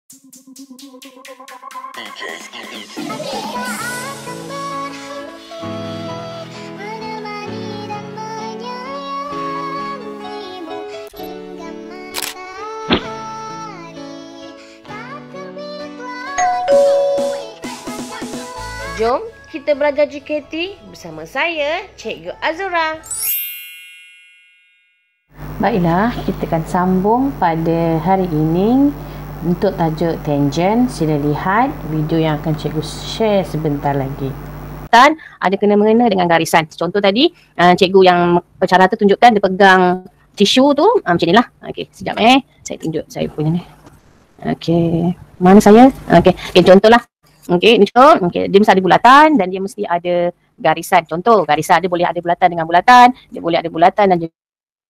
Jom kita belajar JKT bersama saya, Cikgu Azura. Baiklah, kita akan sambung pada hari ini. Untuk tajuk tangent, sila lihat video yang akan cikgu share sebentar lagi. Ada kena-mengena dengan garisan. Contoh tadi, cikgu yang pencara tu tunjukkan dia pegang tisu tu macam ni lah. Okey, sekejap saya tunjuk saya punya ni. Okey, mana saya? Okey, contohlah. Okey, dia mesti ada bulatan dan dia mesti ada garisan. Contoh, garisan dia boleh ada bulatan dengan bulatan, dia boleh ada bulatan dan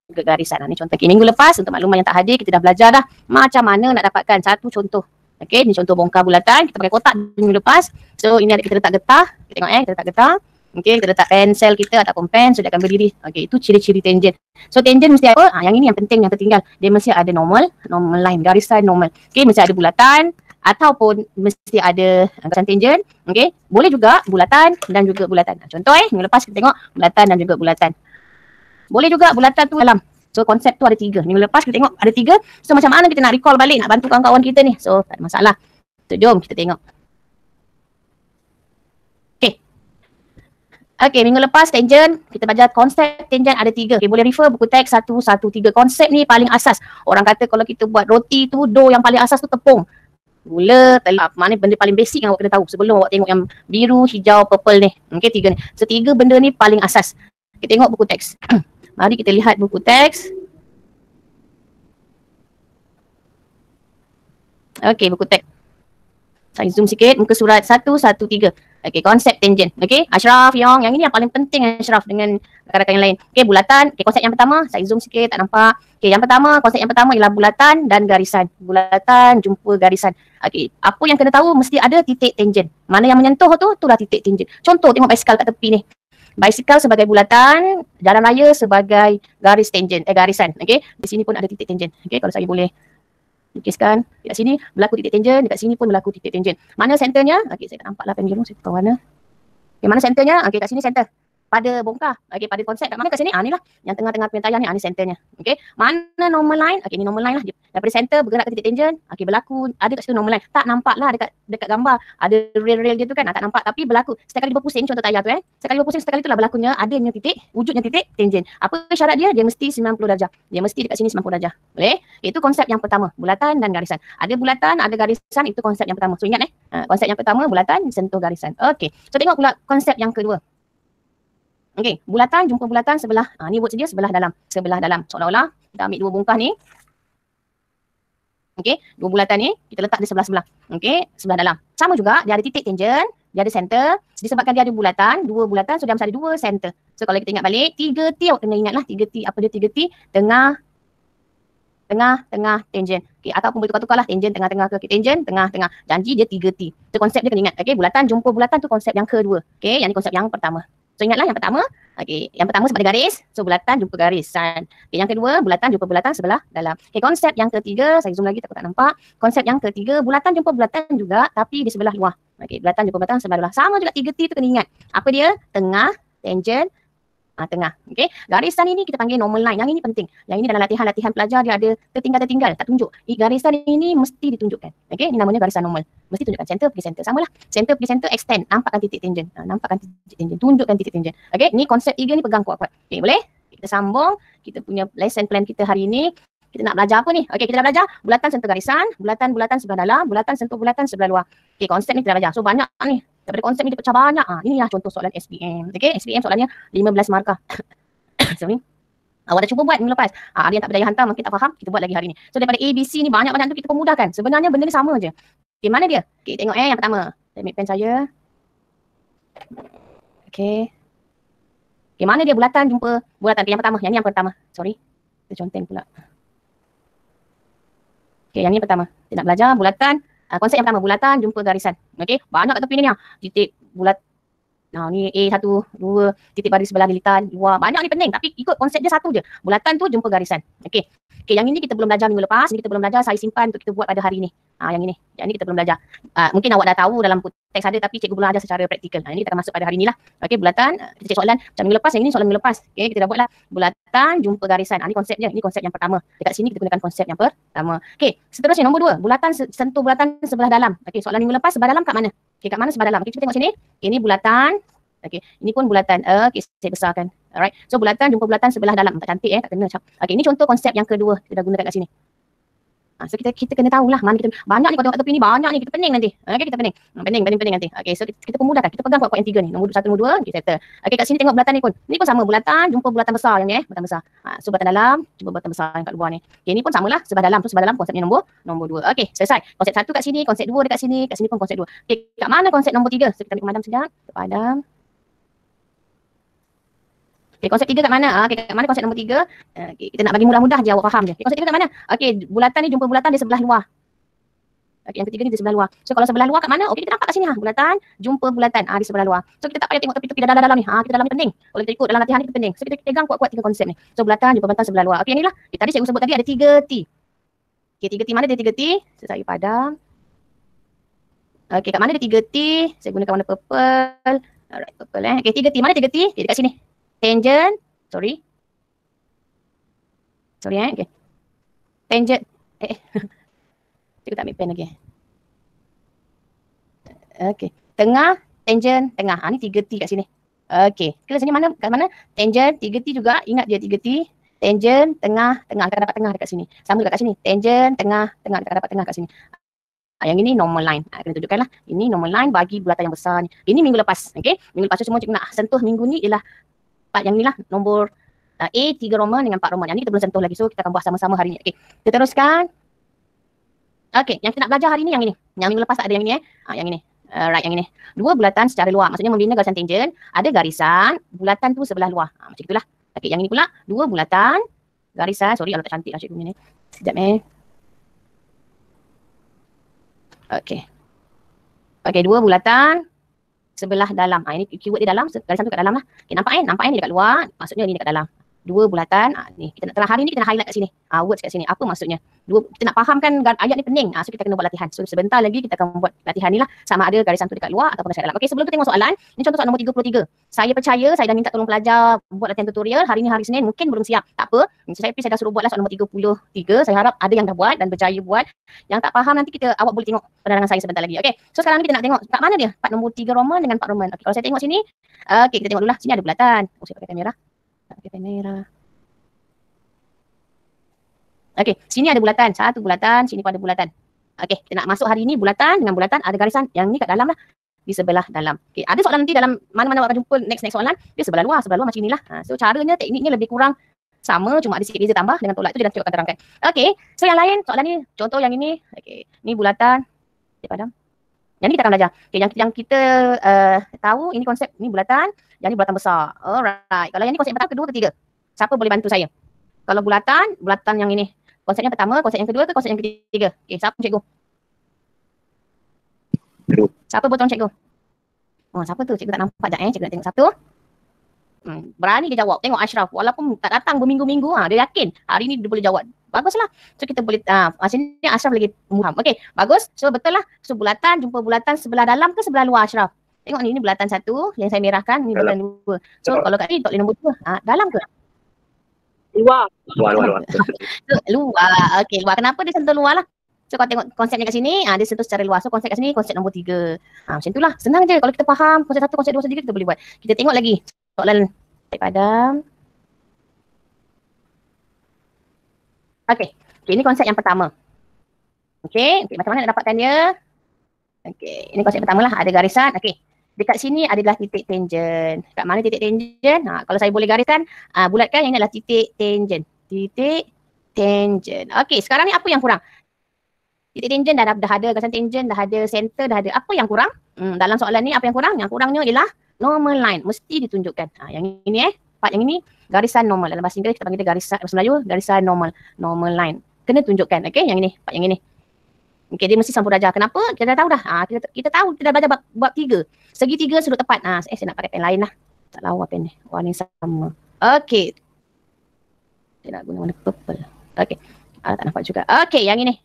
juga garisan. Ni contoh. Minggu lepas untuk makluman yang tak hadir, kita dah belajar dah macam mana nak dapatkan satu contoh. Okey, ni contoh bongkar bulatan. Kita pakai kotak minggu lepas. So, ini ada kita letak getah. Kita tengok kita letak getah. Okey, kita letak pensel kita ataupun pen so dia akan berdiri. Okey, itu ciri-ciri tangent. So, tangent mesti apa? Yang ini yang penting, yang tertinggal. Dia mesti ada normal line, garisan normal. Okey, mesti ada bulatan ataupun mesti ada garisan tangent. Okey, boleh juga bulatan dan juga bulatan. Contoh minggu lepas kita tengok bulatan dan juga bulatan. Boleh juga bulatan tu dalam. So konsep tu ada 3. Minggu lepas kita tengok ada 3. So macam mana kita nak recall balik, nak bantu kawan-kawan kita ni. So tak ada masalah. So jom kita tengok. Okay, minggu lepas tangent, kita belajar konsep tangent ada 3. Okay, boleh refer buku teks 113. Konsep ni paling asas. Orang kata kalau kita buat roti tu, dough yang paling asas tu tepung. Gula, telur, mana benda paling basic yang awak kena tahu sebelum awak tengok yang biru, hijau, purple ni. Okay, 3 ni. So 3 benda ni paling asas. Kita tengok buku teks. Mari kita lihat buku teks. Okey, buku teks. Saya zoom sikit muka surat 113. Okey, konsep tangent. Okey, Ashraf, Yong, yang ini yang paling penting Ashraf dengan rakan-rakan yang lain. Okey, bulatan. Okey, konsep yang pertama, saya zoom sikit tak nampak. Okey, yang pertama, konsep yang pertama ialah bulatan dan garisan. Bulatan jumpa garisan. Okey, apa yang kena tahu mesti ada titik tangent. Mana yang menyentuh tu, itulah titik tangent. Contoh tengok basikal kat tepi ni. Basikal sebagai bulatan, jalan raya sebagai garis tangent, garisan. Okey, di sini pun ada titik tangent. Okey, kalau saya boleh lukiskan, dekat sini berlaku titik tangent, dekat sini pun berlaku titik tangent. Mana senternya? Okey, saya tak nampaklah pen biru, saya tahu mana. Okey, mana senternya? Okey, kat sini center. Pada bongkar. Okey, pada konsep kat mana kat sini? Ni lah. Yang tengah-tengah penyampaian ni, ni senternya. Okey, mana normal line? Okey, ni normal line lah. Daripada center bergerak ke titik tangent. Okey, berlaku ada kat situ normal line. Tak nampak lah dekat gambar. Ada rail-rail dia tu kan. Tak nampak tapi berlaku. Setiap kali dia berpusing, contoh tayar tu Setiap kali berpusing, setiap kali itulah berlakunya adanya titik, wujudnya titik tangent. Apa syarat dia? Dia mesti 90 darjah. Dia mesti dekat sini 90 darjah. Boleh? Itu konsep yang pertama, bulatan dan garisan. Ada bulatan, ada garisan, itu konsep yang pertama. So ingat konsep yang pertama bulatan sentuh garisan. Okey. So tengok pula konsep yang kedua. Okey, bulatan jumpa bulatan sebelah. Ni buat saja sebelah dalam. Sebelah dalam. Seolah-olah kita ambil 2 bongkah ni. Okey, 2 bulatan ni kita letak di sebelah-sebelah. Okey, sebelah dalam. Sama juga, dia ada titik tangent, dia ada center. Disebabkan dia ada bulatan, 2 bulatan, so dia mesti ada 2 center. So kalau kita ingat balik, 3T awak kena ingatlah 3T. Apa dia 3T? Tengah tangent. Okey, ataupun boleh tukar-tukar lah tangent tengah-tengah ke tangent tengah-tengah. Janji dia 3T. So konsep dia kena ingat. Okey, bulatan jumpa bulatan tu konsep yang kedua. Okey, yang ni konsep yang pertama. So ingatlah yang pertama. Okey, yang pertama sebab ada garis. So bulatan jumpa garisan. Okey, yang kedua bulatan jumpa bulatan sebelah dalam. Okey, konsep yang ketiga, saya zoom lagi takut tak nampak. Konsep yang ketiga, bulatan jumpa bulatan juga tapi di sebelah luar. Okey, bulatan jumpa bulatan sebelah luar. Sama juga 3T tu kena ingat. Apa dia? Tengah, tangent, tengah. Okey, garisan ini kita panggil normal line. Yang ini penting. Yang ini dalam latihan pelajar dia ada tertinggal-tertinggal, tak tunjuk. Garisan ini mesti ditunjukkan. Okey, ini namanya garisan normal. Mesti tunjukkan center pergi center. Samalah. Center pergi center, extend, nampakkan titik tangent. Nampakkan titik tangent, tunjukkan titik tangent. Okey, ni konsep 3 ni pegang kuat-kuat. Okey, boleh? Kita sambung kita punya lesson plan kita hari ini. Kita nak belajar apa ni? Okey, kita dah belajar bulatan sentuh garisan, bulatan-bulatan sebelah dalam, bulatan sentuh bulatan sebelah luar. Okey, konsep ni kita dah belajar. So banyak ni. Daripada konsep ni dia pecah banyak. Inilah contoh soalan SPM. Okey, SPM soalannya 15 markah. So ni awak dah cuba buat minggu lepas. Ada yang tak berdaya hantar, mungkin tak faham, kita buat lagi hari ni. So daripada A, B, C ni banyak-banyak tu kita pemudahkan. Sebenarnya benda ni sama je. Okey, mana dia? Okey, tengok yang pertama. Saya ambil pen saya. Okey. Okey, mana dia bulatan jumpa bulatan? Yang pertama, yang ni yang pertama. Sorry. Kita conteng pula. Okey, yang ni pertama. Kita nak belajar bulatan. Konsep yang pertama, bulatan jumpa garisan. Okey, banyak kat tepi ni. Titik bulat. Ni A1, 2, titik baris sebelah militan, 2. Banyak ni penting tapi ikut konsep dia satu je. Bulatan tu jumpa garisan. Okey. Okey, yang ini kita belum belajar minggu lepas. Ni kita belum belajar, saya simpan untuk kita buat pada hari ni. Yang ini. Yang ni kita belum belajar. Mungkin awak dah tahu dalam teks ada tapi cikgu belum ajar secara praktikal. Ini kita akan masuk pada hari ni lah. Okey, bulatan, kita cek soalan macam minggu lepas, yang ini soalan minggu lepas. Okey, kita dah buat lah. Bulatan jumpa garisan. Ini konsep je. Ini konsep yang pertama. Dekat sini kita gunakan konsep yang pertama. Okey, seterusnya nombor 2. Bulatan sentuh bulatan sebelah dalam. Okey, soalan minggu lepas sebelah dalam kat mana? Okey, kat mana sebelah dalam? Okey, kita tengok sini. Ini bulatan. Okey, ini pun bulatan. Okey, saya besarkan. Alright. So bulatan jumpa bulatan sebelah dalam. Tak cantik tak kena. Okey, ini contoh konsep yang kedua kita dah gunakan kat sini. So kita kena tahulah mana kita banyak ni kalau tengok tepi ni banyak ni kita pening nanti. Okey, kita pening. Pening nanti. Okey, so kita pemudahkan. Kita pegang kuat-kuat yang 3 ni. Nombor 1, nombor 2, okey settle. Okey, kat sini tengok bulatan ni pun. Ni pun sama bulatan jumpa bulatan besar yang ni bulatan besar. So bulatan dalam jumpa bulatan besar yang kat luar ni. Okey, ni pun samalah sebelah dalam. So sebelah dalam konsepnya nombor 2. Okey, selesai. Konsep 1 kat sini, konsep 2 dekat sini pun konsep 2. Okey, kat mana konsep nombor 3? So kita ambil pemadam sekejap. Padam. Okay, konsep 3 kat mana? Okay, kat mana konsep nombor 3? Okay, kita nak bagi mudah-mudah je awak faham je. Okay, konsep 3 kat mana? Okay, bulatan ni jumpa bulatan di sebelah luar. Okay, yang ketiga ni di sebelah luar. So kalau sebelah luar kat mana? Okay, kita nampak kat sini Bulatan jumpa bulatan di sebelah luar. So kita tak payah tengok tepi-tepi dalam ni. Kita dalam ni pening. Kalau kita ikut dalam latihan ni kita pening. So kita pegang kuat-kuat 3 konsep ni. So bulatan jumpa bulatan sebelah luar. Okay, yang ni lah. Okay, tadi cikgu sebut tadi ada 3 T. Okay, 3 T mana dia 3 T? So saya padam. Okay, kat mana dia 3 T? Saya gunakan warna purple. Alright, purple Okay, 3 T. Mana 3 T? Okay, dekat sini. Tangent, sorry, okay. Tangent, cikgu tak ambil pen lagi. Okay, tengah, tangent, tengah. Ni 3T kat sini. Okay, kita sini mana, kat mana? Tangent, 3T juga, ingat dia 3T. Tangent, tengah, kita dapat tengah dekat sini. Sama dekat sini, tangent, tengah, kita dapat tengah kat sini. Yang ini normal line. Kena tunjukkan lah. Ini normal line bagi bulatan yang besar ni. Ini minggu lepas, okay. Minggu lepas tu semua cikgu nak sentuh minggu ni ialah part yang ni lah, nombor A, 3 Roman dengan 4 Roman. Yang ni kita belum sentuh lagi. So, kita akan buat sama-sama hari ni. Okay, kita teruskan. Okay, yang kita nak belajar hari ni yang ini. Yang minggu lepas tak ada yang ini yang ini. Right, yang ini. 2 bulatan secara luar. Maksudnya membina garisan tangent. Ada garisan, bulatan tu sebelah luar. Macam itulah. Okay, yang ini pula, 2 bulatan, garisan. Sorry, kalau tak cantik lah cikgu ni. Sekejap Okay. Okay, 2 bulatan sebelah dalam. Ini keyword dia dalam, garisan tu kat dalam lah. Okay, nampak ni dekat luar, maksudnya ni dekat dalam. 2 bulatan, ni kita nak hari ni kita nak highlight kat sini. Words kat sini, apa maksudnya? Kita nak fahamkan ayat ni pening. So kita kena buat latihan. So sebentar lagi kita akan buat latihan ni lah. Sama ada garisan tu dekat luar ataupun dekat dalam. Okay, sebelum kita tengok soalan, ni contoh soalan nombor 33. Saya percaya, saya dah minta tolong pelajar buat latihan tutorial. Hari ni hari Senin, mungkin belum siap. Tak apa, saya dah suruh buat lah soalan nombor 33. Saya harap ada yang dah buat dan berjaya buat. Yang tak faham nanti awak boleh tengok penerangan saya sebentar lagi. Okay, so sekarang ni kita nak tengok kat mana dia? Part nombor 3 Roman dengan 4 Roman. Okay, kalau saya tengok sini, okay, kita tengok dulu lah. Sini ada bulatan. Saya pakai kamera. Okey, sini ada bulatan, 1 bulatan, sini pun ada bulatan. Okey, kita nak masuk hari ni bulatan dengan bulatan ada garisan yang ni kat dalam lah, di sebelah dalam. Okey, ada soalan nanti dalam mana-mana awak akan jumpa next soalan, dia sebelah luar macam inilah. So caranya, tekniknya lebih kurang sama, cuma ada sikit beza tambah dengan tolak tu dia nanti akan terangkan. Okey, so yang lain soalan ni, contoh yang ini, okey, ni bulatan, dia padam. Yang ni kita akan belajar. Okey, yang kita tahu ini konsep ni bulatan, yang ni bulatan besar. Alright, kalau yang ni konsep pertama, kedua, ketiga. Siapa boleh bantu saya? Kalau bulatan yang ini. Konsep yang pertama, konsep yang kedua ke konsep yang ketiga? Okey, siapa cikgu? Siapa boleh tolong cikgu? Oh, siapa tu? Cikgu tak nampak sekejap cikgu nak tengok satu. Berani dia jawab. Tengok Ashraf. Walaupun tak datang berminggu-minggu, dia yakin hari ni dia boleh jawab. Baguslah. So kita boleh, macam ni Ashraf lagi muham. Okey, bagus. So betul lah. So bulatan, jumpa bulatan sebelah dalam ke sebelah luar Ashraf? Tengok ni bulatan 1 yang saya merahkan. Ni bulatan 2. So kalau kat ni tak boleh nombor 2. Dalam ke? Luar. Luar. Okey, luar. Kenapa dia sentuh luar lah? So kalau tengok konsepnya kat sini, dia sentuh secara luar. So konsep kat sini, konsep nombor 3. Macam itulah. Senang je. Kalau kita faham konsep 1, konsep 2, konsep 3 kita boleh buat. Kita tengok lagi soalan padam. Okey, ini konsep yang pertama. Okey, macam mana nak dapatkan dia? Okey, ini konsep pertama lah. Ada garisan. Okey. Dekat sini adalah titik tangent. Kat mana titik tangent? Kalau saya boleh gariskan, bulatkan yang ini adalah titik tangent. Titik tangent. Okey, sekarang ni apa yang kurang? Titik tangent dah ada garisan tangent, dah ada center, dah ada. Apa yang kurang? Dalam soalan ni apa yang kurang? Yang kurangnya ialah normal line. Mesti ditunjukkan. Yang ini part yang ini garisan normal. Dalam bahasa Inggeris kita panggil dia garisan, bahasa Melayu garisan normal. Normal line. Kena tunjukkan. Okey, yang ini, part yang ini. Okey, dia mesti sampuraja. Kenapa? Kita dah tahu dah. Kita tahu, kita dah belajar bab 3. Segitiga sudut tepat. Saya nak pakai pen lain lah. Tak lawa pen ni. Warna sama. Okey. Saya nak guna warna purple. Okey. Tak nampak juga. Okey, yang ini.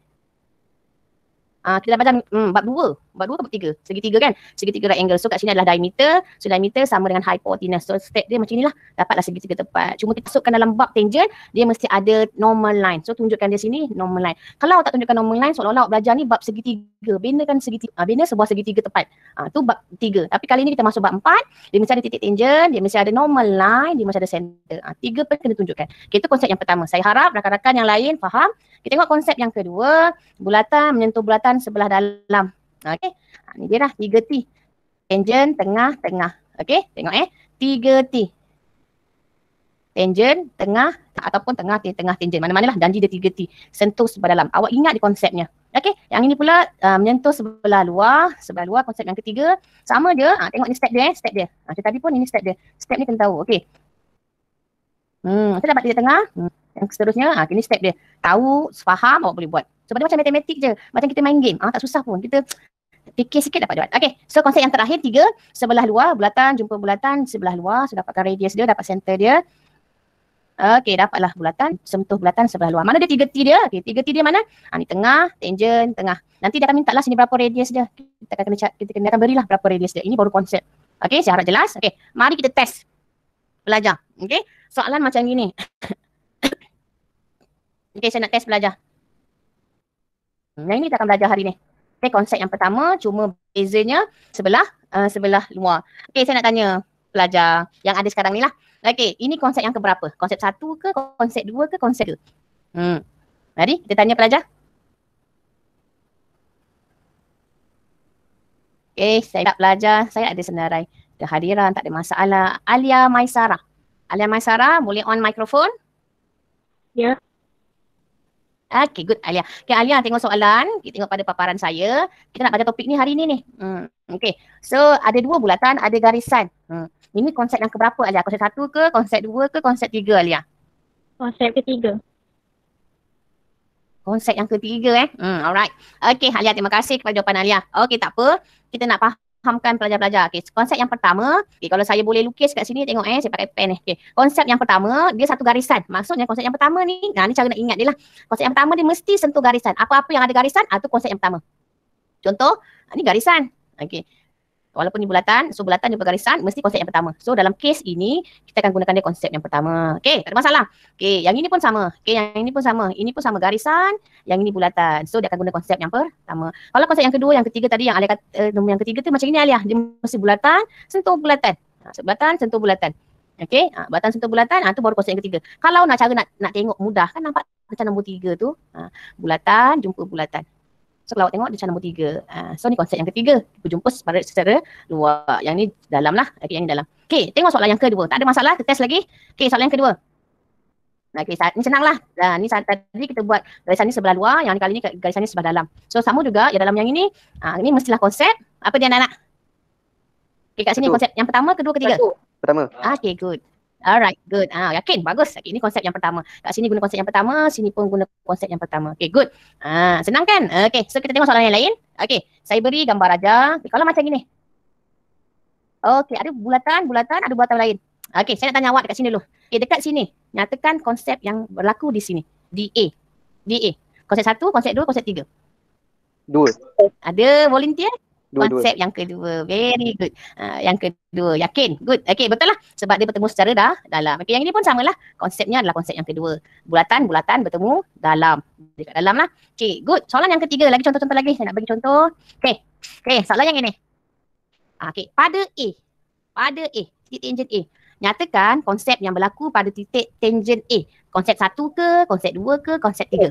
Kita dah belajar bab 2. Bab 2 ke bab 3? Segitiga kan? Segitiga right angle. So kat sini adalah diameter. So diameter sama dengan hypotenuse. So step dia macam inilah. Dapatlah segitiga tepat. Cuma kita masukkan dalam bab tangent, dia mesti ada normal line. So tunjukkan dia sini normal line. Kalau tak tunjukkan normal line, seolah-olah awak belajar ni bab segitiga. Benakan segitiga. Bina sebuah segitiga tepat. Tu bab 3. Tapi kali ni kita masuk bab 4. Dia mesti ada titik tangent, dia mesti ada normal line, dia mesti ada center. 3 pun kena tunjukkan. Okay, itu konsep yang pertama. Saya harap rakan-rakan yang lain faham. Kita tengok konsep yang kedua. Bulatan menyentuh bulatan sebelah dalam. Okey. Ni dia dah 3T. Tangent tengah-tengah. Okey, tengok 3T. Tangent tengah ataupun tengah tangent. Mana-manalah janji dia 3T. Sentuh sebelah dalam. Awak ingat di konsepnya. Okey, yang ini pula menyentuh sebelah luar konsep yang ketiga. Sama dia. Tengok ni step dia. Macam tadi pun ini step dia. Step ni kena tahu. Okey. Kita dapat titik tengah. Yang seterusnya, ini step dia. Tahu, faham, awak boleh buat. Sebab dia macam matematik je. Macam kita main game. Tak susah pun. Kita fikir sikit dapat buat. Okay, so konsep yang terakhir 3. Sebelah luar, bulatan, jumpa bulatan, sebelah luar. So dapatkan radius dia, dapat center dia. Okay, dapatlah bulatan, sentuh bulatan sebelah luar. Mana dia 3T dia? Okay, 3T dia mana? Ni tengah, tangent, tengah. Nanti dia akan minta lah sini berapa radius dia. Kita akan berilah berapa radius dia. Ini baru konsep. Okay, saya harap jelas. Okay, mari kita test. Belajar. Okay, soalan macam gini. Okay, saya nak test belajar. Yang ini kita akan belajar hari ni. Okay, konsep yang pertama cuma bezanya sebelah luar. Okay, saya nak tanya pelajar yang ada sekarang ni lah. Okay, ini konsep yang keberapa? Konsep 1 ke, konsep 2 ke, konsep 2? Mari kita tanya pelajar. Okay, saya nak pelajar. Saya ada senarai kehadiran, tak ada masalah. Alia Maisara. Alia Maisara, boleh on mikrofon? Ya. Okay, good Alia. Okay, Alia tengok soalan. Kita tengok pada paparan saya. Kita nak baca topik ni hari ni. Okay, so ada 2 bulatan, ada garisan. Ini konsep yang keberapa Alia? Konsep 1 ke, konsep 2 ke, konsep 3 Alia? Konsep ketiga. Konsep yang ketiga alright. Okay Alia, terima kasih kepada jawapan Alia. Okay, tak apa. Kita nak fahamkan pelajar-pelajar. Okay, konsep yang pertama. Okay, kalau saya boleh lukis kat sini tengok saya pakai pen Okay, konsep yang pertama dia satu garisan. Maksudnya konsep yang pertama ni, ni cara nak ingat dia lah. Konsep yang pertama dia mesti sentuh garisan. Apa-apa yang ada garisan, tu konsep yang pertama. Contoh, ni garisan. Okay. Walaupun ni bulatan, so bulatan jumpa garisan, mesti konsep yang pertama. So dalam case ini, kita akan gunakan dia konsep yang pertama. Okay, tak ada masalah. Okay, yang ini pun sama. Okay, yang ini pun sama. Ini pun sama garisan, yang ini bulatan. So dia akan guna konsep yang pertama. Kalau konsep yang kedua, yang ketiga tadi, yang Alia kata, nombor yang ketiga tu macam ini Alia. Dia mesti bulatan, sentuh bulatan. Bulatan, sentuh bulatan. Okay, bulatan sentuh bulatan, tu baru konsep yang ketiga. Kalau nak cara nak tengok mudah, kan nampak macam nombor 3 tu. Bulatan, jumpa bulatan. So kalau awak tengok dia macam nombor 3. So ni konsep yang ketiga. Berjumpa secara luar. Yang ni dalam lah. Okay, yang ni dalam. Okay, tengok soalan yang kedua. Tak ada masalah, kita test lagi. Okay, soalan yang kedua. Okay, ni senang lah. Ni tadi kita buat garisan ni sebelah luar. Yang ni kali ni garisan ni sebelah dalam. So sama juga yang dalam yang ini. Ini mestilah konsep. Apa dia anak-anak? Okay, kat sini konsep yang pertama, kedua, ketiga? Pertama. Okay, good. Alright, good. Yakin? Bagus. Okay, ini konsep yang pertama. Kat sini guna konsep yang pertama, sini pun guna konsep yang pertama. Okay, good. Senang kan? Okay, so kita tengok soalan yang lain. Okay, saya beri gambar aja. Okay, kalau macam gini. Okay, ada bulatan, ada bulatan lain. Okay, saya nak tanya awak dekat sini dulu. Okay, dekat sini. Nyatakan konsep yang berlaku di sini. DA. Konsep 1, konsep 2, konsep 3. 2. Ada volunteer? Dua. Konsep yang kedua. Very good. Yang kedua. Yakin? Good. Okay, betul lah. Sebab dia bertemu secara dalam. Okay, yang ini pun samalah. Konsepnya adalah konsep yang kedua. Bulatan bertemu dalam. Dekat dalam lah. Okay, good. Soalan yang ketiga. Lagi contoh-contoh lagi. Saya nak bagi contoh. Okay, soalan yang ini. Okay, pada A. Titik tangent A. Nyatakan konsep yang berlaku pada titik tangent A. Konsep 1 ke, konsep 2 ke, konsep 3.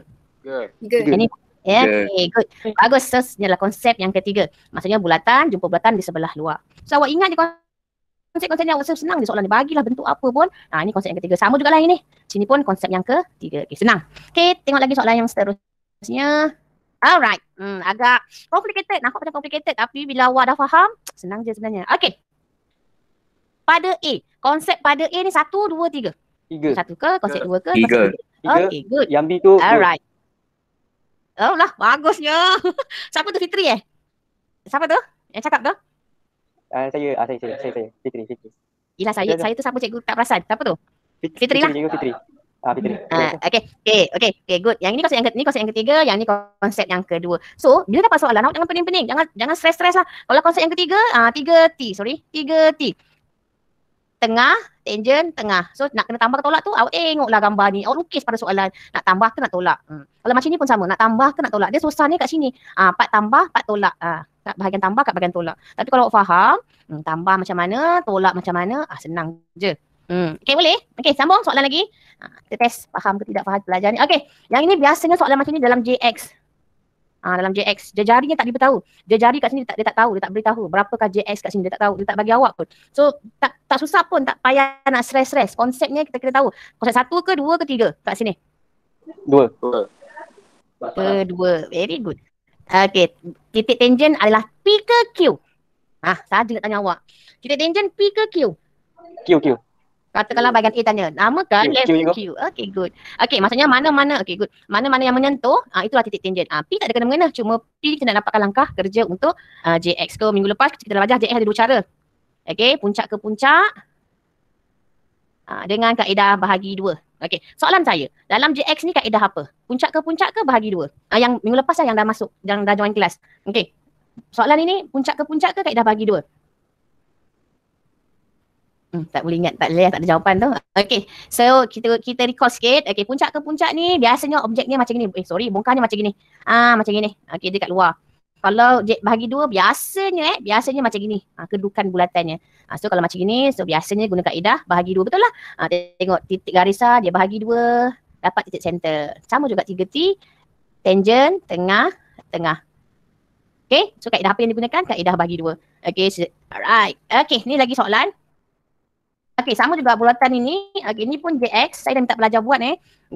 Ini okay, good. Bagus. So, ini adalah konsep yang ketiga. Maksudnya bulatan, jumpa bulatan di sebelah luar. So, awak ingat je konsep-konsep ni awak senang je soalan ni. Bagilah bentuk apa pun. Ini konsep yang ketiga. Sama juga lah ini. Sini pun konsep yang ketiga. Okay, senang. Okay, tengok lagi soalan yang seterusnya. Alright. Agak complicated. Nampak macam complicated. Tapi bila awak dah faham, senang je sebenarnya. Okay. Pada A. Konsep pada A ni 1, 2, 3. 3. 1 ke? Konsep 2 ke? 3. Okay, good. Yang B tu. Alright. Oh lah, bagusnya. Siapa tu Fitri Siapa tu? Yang cakap tu? Saya. Fitri. Yelah saya tu siapa cikgu tak perasan? Siapa tu? Fitri lah. Cikgu Fitri. Fitri. Okay, good. Yang ini konsep yang ketiga, yang ni konsep yang kedua. So, bila dapat soalan, awak jangan pening-pening. Jangan stres-stres lah. Kalau konsep yang ketiga, 3T. Tengah, tangent, tengah. So, nak kena tambah ke tolak tu, awak tengoklah gambar ni. Awak lukis pada soalan. Nak tambah ke nak tolak? Kalau macam ni pun sama. Nak tambah ke nak tolak? Dia susah ni kat sini. Part tambah, part tolak. Kat bahagian tambah, kat bahagian tolak. Tapi kalau awak faham, tambah macam mana, tolak macam mana, senang je. Okay, boleh? Okay, sambung soalan lagi. Kita test faham ke tidak faham pelajar ni. Okay, yang ini biasanya soalan macam ni dalam JX. Dalam JX, jari-jarinya tak diberitahu. Jari kat sini dia tak tahu, dia tak beritahu berapakah JX kat sini, dia tak tahu, dia tak bagi awak pun. So tak susah pun, tak payah nak stres-stres. Konsepnya kita kena tahu. Konsep 1 ke 2 ke 3 kat sini? 2. Kedua. Very good. Okay, titik tangent adalah P ke Q? Saja nak tanya awak. Titik tangent P ke Q? Q. Katakanlah bahagian A tanya, namakan Q, left Q. Okay, good. Okay, maksudnya mana-mana, okay, good. Mana-mana yang menyentuh, itulah titik tangent. P tak ada kena-mengena, cuma P kita nak dapatkan langkah kerja untuk JX. So, minggu lepas kita dah belajar JX ada 2 cara. Okay, puncak ke puncak dengan kaedah bahagi 2. Okay, soalan saya, dalam JX ni kaedah apa? Puncak ke bahagi 2? Yang minggu lepas yang dah masuk, yang dah join kelas. Okay, soalan ini puncak ke kaedah bahagi 2? Tak boleh ingat, tak ada jawapan tu. Okay, so kita recall sikit. Okay, puncak ke puncak ni biasanya objeknya macam ni. Bongkarnya macam gini. Macam gini. Okay, dia kat luar. Kalau bahagi 2 biasanya macam gini. Kedudukan bulatannya. So kalau macam gini, so biasanya guna kaedah bahagi 2. Betul lah. Tengok titik garisan, dia bahagi 2. Dapat titik center. Sama juga 3T. Tangent, tengah. Okay, so kaedah apa yang digunakan? Kaedah bahagi 2. Okay, alright. Okay, ni lagi soalan. Okay, sama juga bulatan ini. Okay, ni pun JX. Saya dah minta pelajar buat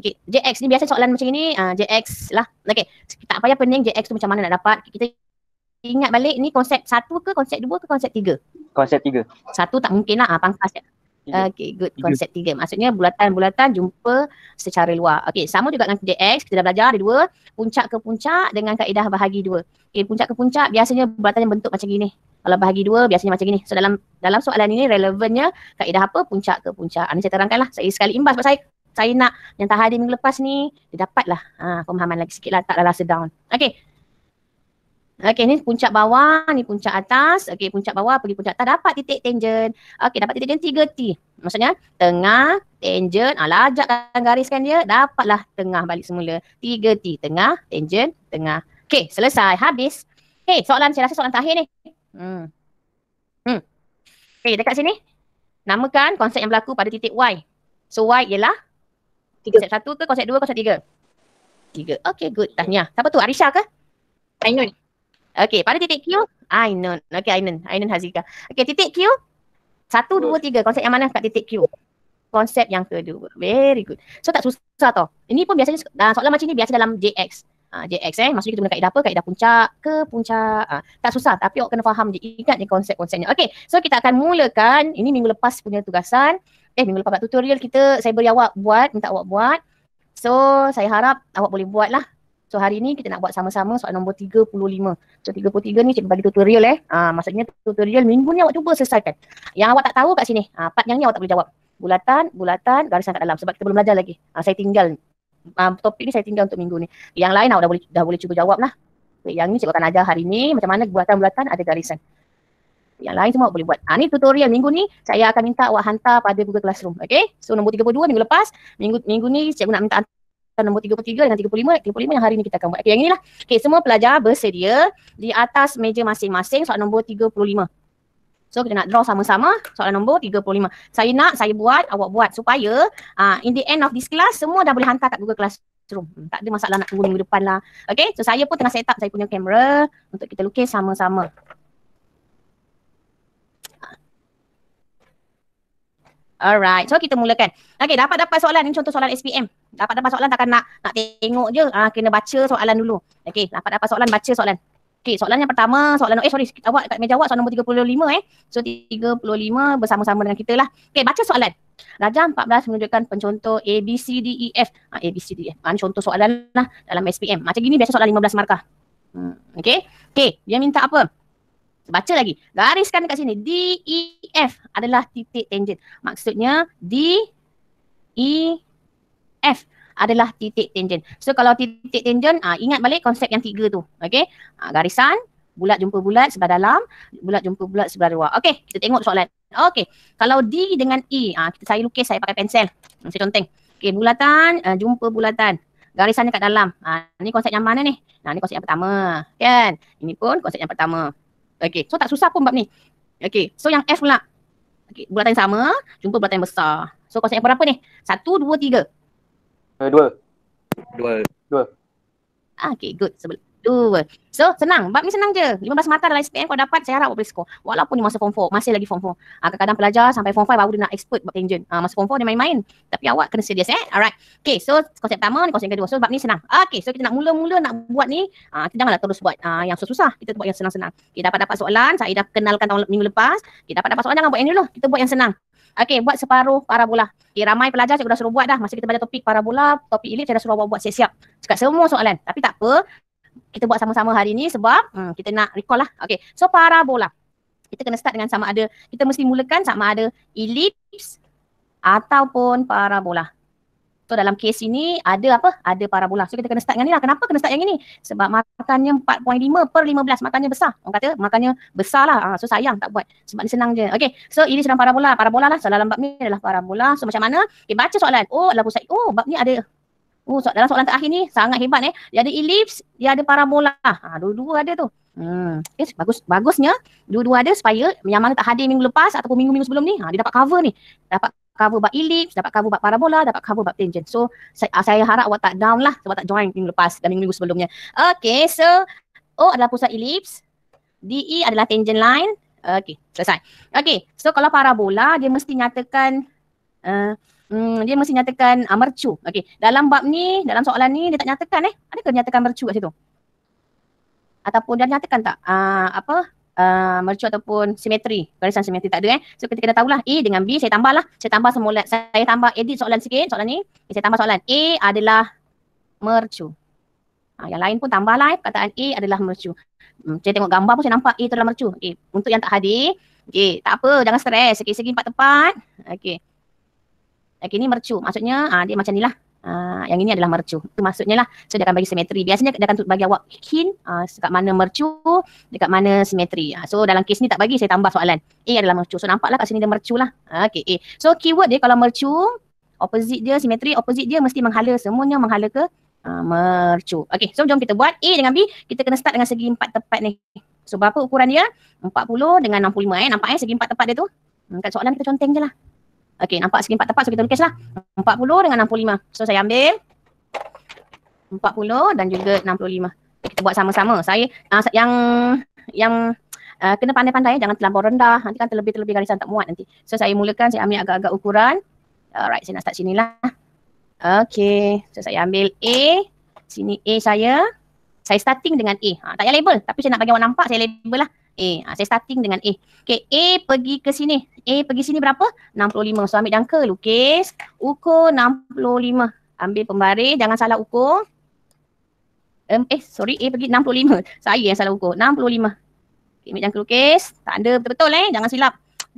Okay, JX ni biasa soalan macam ini. JX lah. Okay, tak payah pening JX tu macam mana nak dapat. Kita ingat balik ni konsep 1 ke konsep 2 ke konsep 3? Konsep 3. 1 tak mungkin lah. Pangkas je. Okay, good. Konsep 3. Maksudnya bulatan-bulatan jumpa secara luar. Okay, sama juga dengan JX. Kita dah belajar ada 2. Puncak ke puncak dengan kaedah bahagi 2. Okay, puncak ke puncak biasanya bulatannya bentuk macam gini. Kalau bahagi 2 biasanya macam gini. So dalam soalan ini relevannya kaedah apa? Puncak ke puncak. Ini saya terangkan lah. Saya sekali imbas sebab saya nak yang tahadir minggu lepas ni dia dapat lah pemahaman lagi sikit lah. Tak rasa down. Okay. Okay, ni puncak bawah, ni puncak atas. Okay, puncak bawah pergi puncak atas dapat titik tangent. Okay, dapat titik tangent 3T. Maksudnya tengah, tangent. Lajakkan gariskan dia. Dapatlah tengah balik semula. 3T. Tengah, tangent, tengah. Okay, selesai. Habis. Okay, soalan saya rasa soalan terakhir ni. Okay, dekat sini namakan konsep yang berlaku pada titik Y. So Y ialah konsep 1 ke konsep 2 konsep 3? 3. Okay, good. Tahniah. Siapa tu? Arisha ke? Ainun. Okay, pada titik Q, Ainun. Okay, Ainun Hazika. Okay, titik Q 1, 2, 3. Konsep yang mana kat titik Q? Konsep yang kedua. Very good. So tak susah tau. Ini pun biasanya soalan macam ni biasa dalam JX. JX maksudnya kita guna kaedah apa? Kaedah puncak ke puncak. Tak susah tapi awak kena faham je. Ingat je konsep-konsepnya. Okay, so kita akan mulakan. Ini minggu lepas punya tugasan. Minggu lepas tutorial saya beri awak buat, minta awak buat. So saya harap awak boleh buat lah. So hari ni kita nak buat sama-sama soalan nombor 35. So 33 ni cikgu bagi tutorial maksudnya tutorial minggu ni awak cuba selesaikan. Yang awak tak tahu kat sini, part yang ni awak tak boleh jawab. Bulatan, garisan kat dalam sebab kita belum belajar lagi. Saya tinggal topik ni saya tinggal untuk minggu ni. Yang lain awak dah boleh cuba jawab lah. Yang ni cikgu akan ajar hari ni macam mana bulatan-bulatan ada garisan. Yang lain semua awak boleh buat. Ni tutorial minggu ni saya akan minta awak hantar pada Google Classroom. Okay, so nombor 32 minggu lepas. Minggu ni cikgu nak minta nombor 33 dengan 35 yang hari ni kita akan buat. Okay, yang inilah. Okay, semua pelajar bersedia di atas meja masing-masing soalan nombor 35. So kita nak draw sama-sama soalan nombor 35. Saya buat, awak buat supaya in the end of this class semua dah boleh hantar kat Google Classroom. Tak ada masalah nak tunggu minggu depan lah. Okay, so saya pun tengah set up saya punya kamera untuk kita lukis sama-sama. Alright, so kita mulakan. Okay, dapat soalan. Ini contoh soalan SPM. Dapat soalan takkan nak tengok je. Kena baca soalan dulu. Okay, dapat soalan, baca soalan. Okay, soalan yang pertama, awak kat meja awak soalan nombor 35 So 35 bersama-sama dengan kita lah. Okay, baca soalan. Darjah 14 menunjukkan pencontoh A, B, C, D, E, F. A, B, C, D, E, F. Ini contoh soalan lah dalam SPM. Macam gini biasa soalan 15 markah. Okay, dia minta apa? Baca lagi. Gariskan dekat sini. D, E, F adalah titik tangent. Maksudnya D, E, F adalah titik tangent. So kalau titik tangent, ingat balik konsep yang 3 tu. Okay. Garisan, bulat jumpa bulat sebelah dalam, bulat jumpa bulat sebelah luar. Okay, kita tengok soalan. Okay, kalau D dengan E, saya lukis, saya pakai pensel. Saya conteng. Okay, bulatan, jumpa bulatan. Garisannya kat dalam. Ni konsep yang mana ni? Ni konsep yang pertama. Kan? Ini pun konsep yang pertama. Okay, so tak susah pun bab ni. Okay, so yang F pula. Okay, bulatan yang sama, jumpa bulatan yang besar. So konsep yang berapa ni? 1, 2, 3. 2. Okay, good. 2. So, senang. Bab ni senang je. 15 markah dalam SPM kau dapat, saya harap kau boleh score. Walaupun ni masa form 4, masih lagi form 4. Kadang-kadang pelajar sampai form 5 baru dia nak expert bab tangent. Masa form 4 dia main-main. Tapi awak kena serius Alright. Okay, so konsep pertama ni, konsep kedua. So, bab ni senang. Okay, so kita nak mula-mula nak buat ni, kita janganlah terus buat yang susah-susah. Kita buat yang senang-senang. Kita dapat soalan, saya dah kenalkan minggu lepas. Kita dapat soalan, jangan buat yang ni dulu. Kita buat yang senang. Okay, buat separuh parabola. Okay, ramai pelajar cikgu dah suruh buat dah. Masa kita belajar topik parabola, topik elips, saya dah suruh buat siap-siap. Cakap semua soalan. Tapi tak apa. Kita buat sama-sama hari ni sebab kita nak recall lah. Okay, so parabola. Kita kena start dengan sama ada, kita mesti mulakan sama ada elips ataupun parabola. So dalam kes ini ada apa? Ada parabola. So kita kena start dengan ni lah. Kenapa kena start yang ini? Sebab makannya 4.5/15. Makannya besar. Orang kata makannya besar lah. So sayang tak buat. Sebab ni senang je. Okay, so ini sedang parabola. Parabola lah. Soalan dalam bab ni adalah parabola. So macam mana? Okay, baca soalan. Oh, adalah pusat. Oh, bab ni ada. Dalam soalan terakhir ni sangat hebat Dia ada elips, dia ada parabola. Dua-dua ada tu. Okay, bagusnya dua-dua ada supaya yang mana tak hadir minggu lepas ataupun minggu-minggu sebelum ni, dia dapat cover ni. Dapat cover bab elips, dapat cover bab parabola, dapat cover bab tangent. So saya harap awak tak down lah sebab tak join minggu lepas dan minggu sebelumnya. Okay, so O adalah pusat elips, DE adalah tangent line. Okay, selesai. Okay, so kalau parabola dia mesti nyatakan mercu. Okey, dalam bab ni, dalam soalan ni dia tak nyatakan Adakah nyatakan mercu kat situ? Ataupun dia nyatakan tak mercu ataupun simetri, garisan simetri tak ada So kita kena tahulah A dengan B, saya tambah semula, saya tambah edit soalan sikit, soalan ni. Saya tambah soalan A adalah mercu. Yang lain pun tambahlah perkataan A adalah mercu. Saya tengok gambar pun saya nampak A tu adalah mercu. Okey, untuk yang tak hadir, okey, tak apa, jangan stres. Okey, segi 4 tepat. Okey. Okay, ni mercu. Maksudnya dia macam ni lah. Yang ini adalah mercu. Itu maksudnya lah. So dia akan bagi simetri. Biasanya dia akan bagi awak hint dekat mana mercu, dekat mana simetri. So dalam kes ni tak bagi, saya tambah soalan. A adalah mercu. So nampaklah kat sini dia mercu lah. Okay, A. So keyword dia kalau mercu, opposite dia, simetri, opposite dia mesti menghala. Semuanya menghala ke mercu. Okay, so jom kita buat A dengan B. Kita kena start dengan segi 4 tepat ni. So berapa ukuran dia? 40 dengan 65 Nampak segi 4 tepat dia tu? Kat soalan kita conteng je lah. Okey, nampak segi 4 tepat, so kita lukislah. 40 dengan 65. So saya ambil 40 dan juga 65. Kita buat sama-sama. Saya yang kena pandai-pandai, jangan terlampau rendah. Nanti kan terlebih-terlebih garisan tak muat nanti. So saya mulakan, saya ambil agak-agak ukuran. Alright, saya nak start sini lah. Okey, so saya ambil A. Sini A saya. Saya starting dengan A. Tak payah label, tapi saya nak bagi awak nampak, saya label lah. A. Saya starting dengan A. Okay, A pergi ke sini. A pergi sini berapa? 65. So ambil jangka, lukis. Ukur 65. Ambil pembaris, jangan salah ukur. A pergi 65. Saya yang salah ukur. 65. Okay, ambil jangka lukis. Tanda betul-betul jangan silap.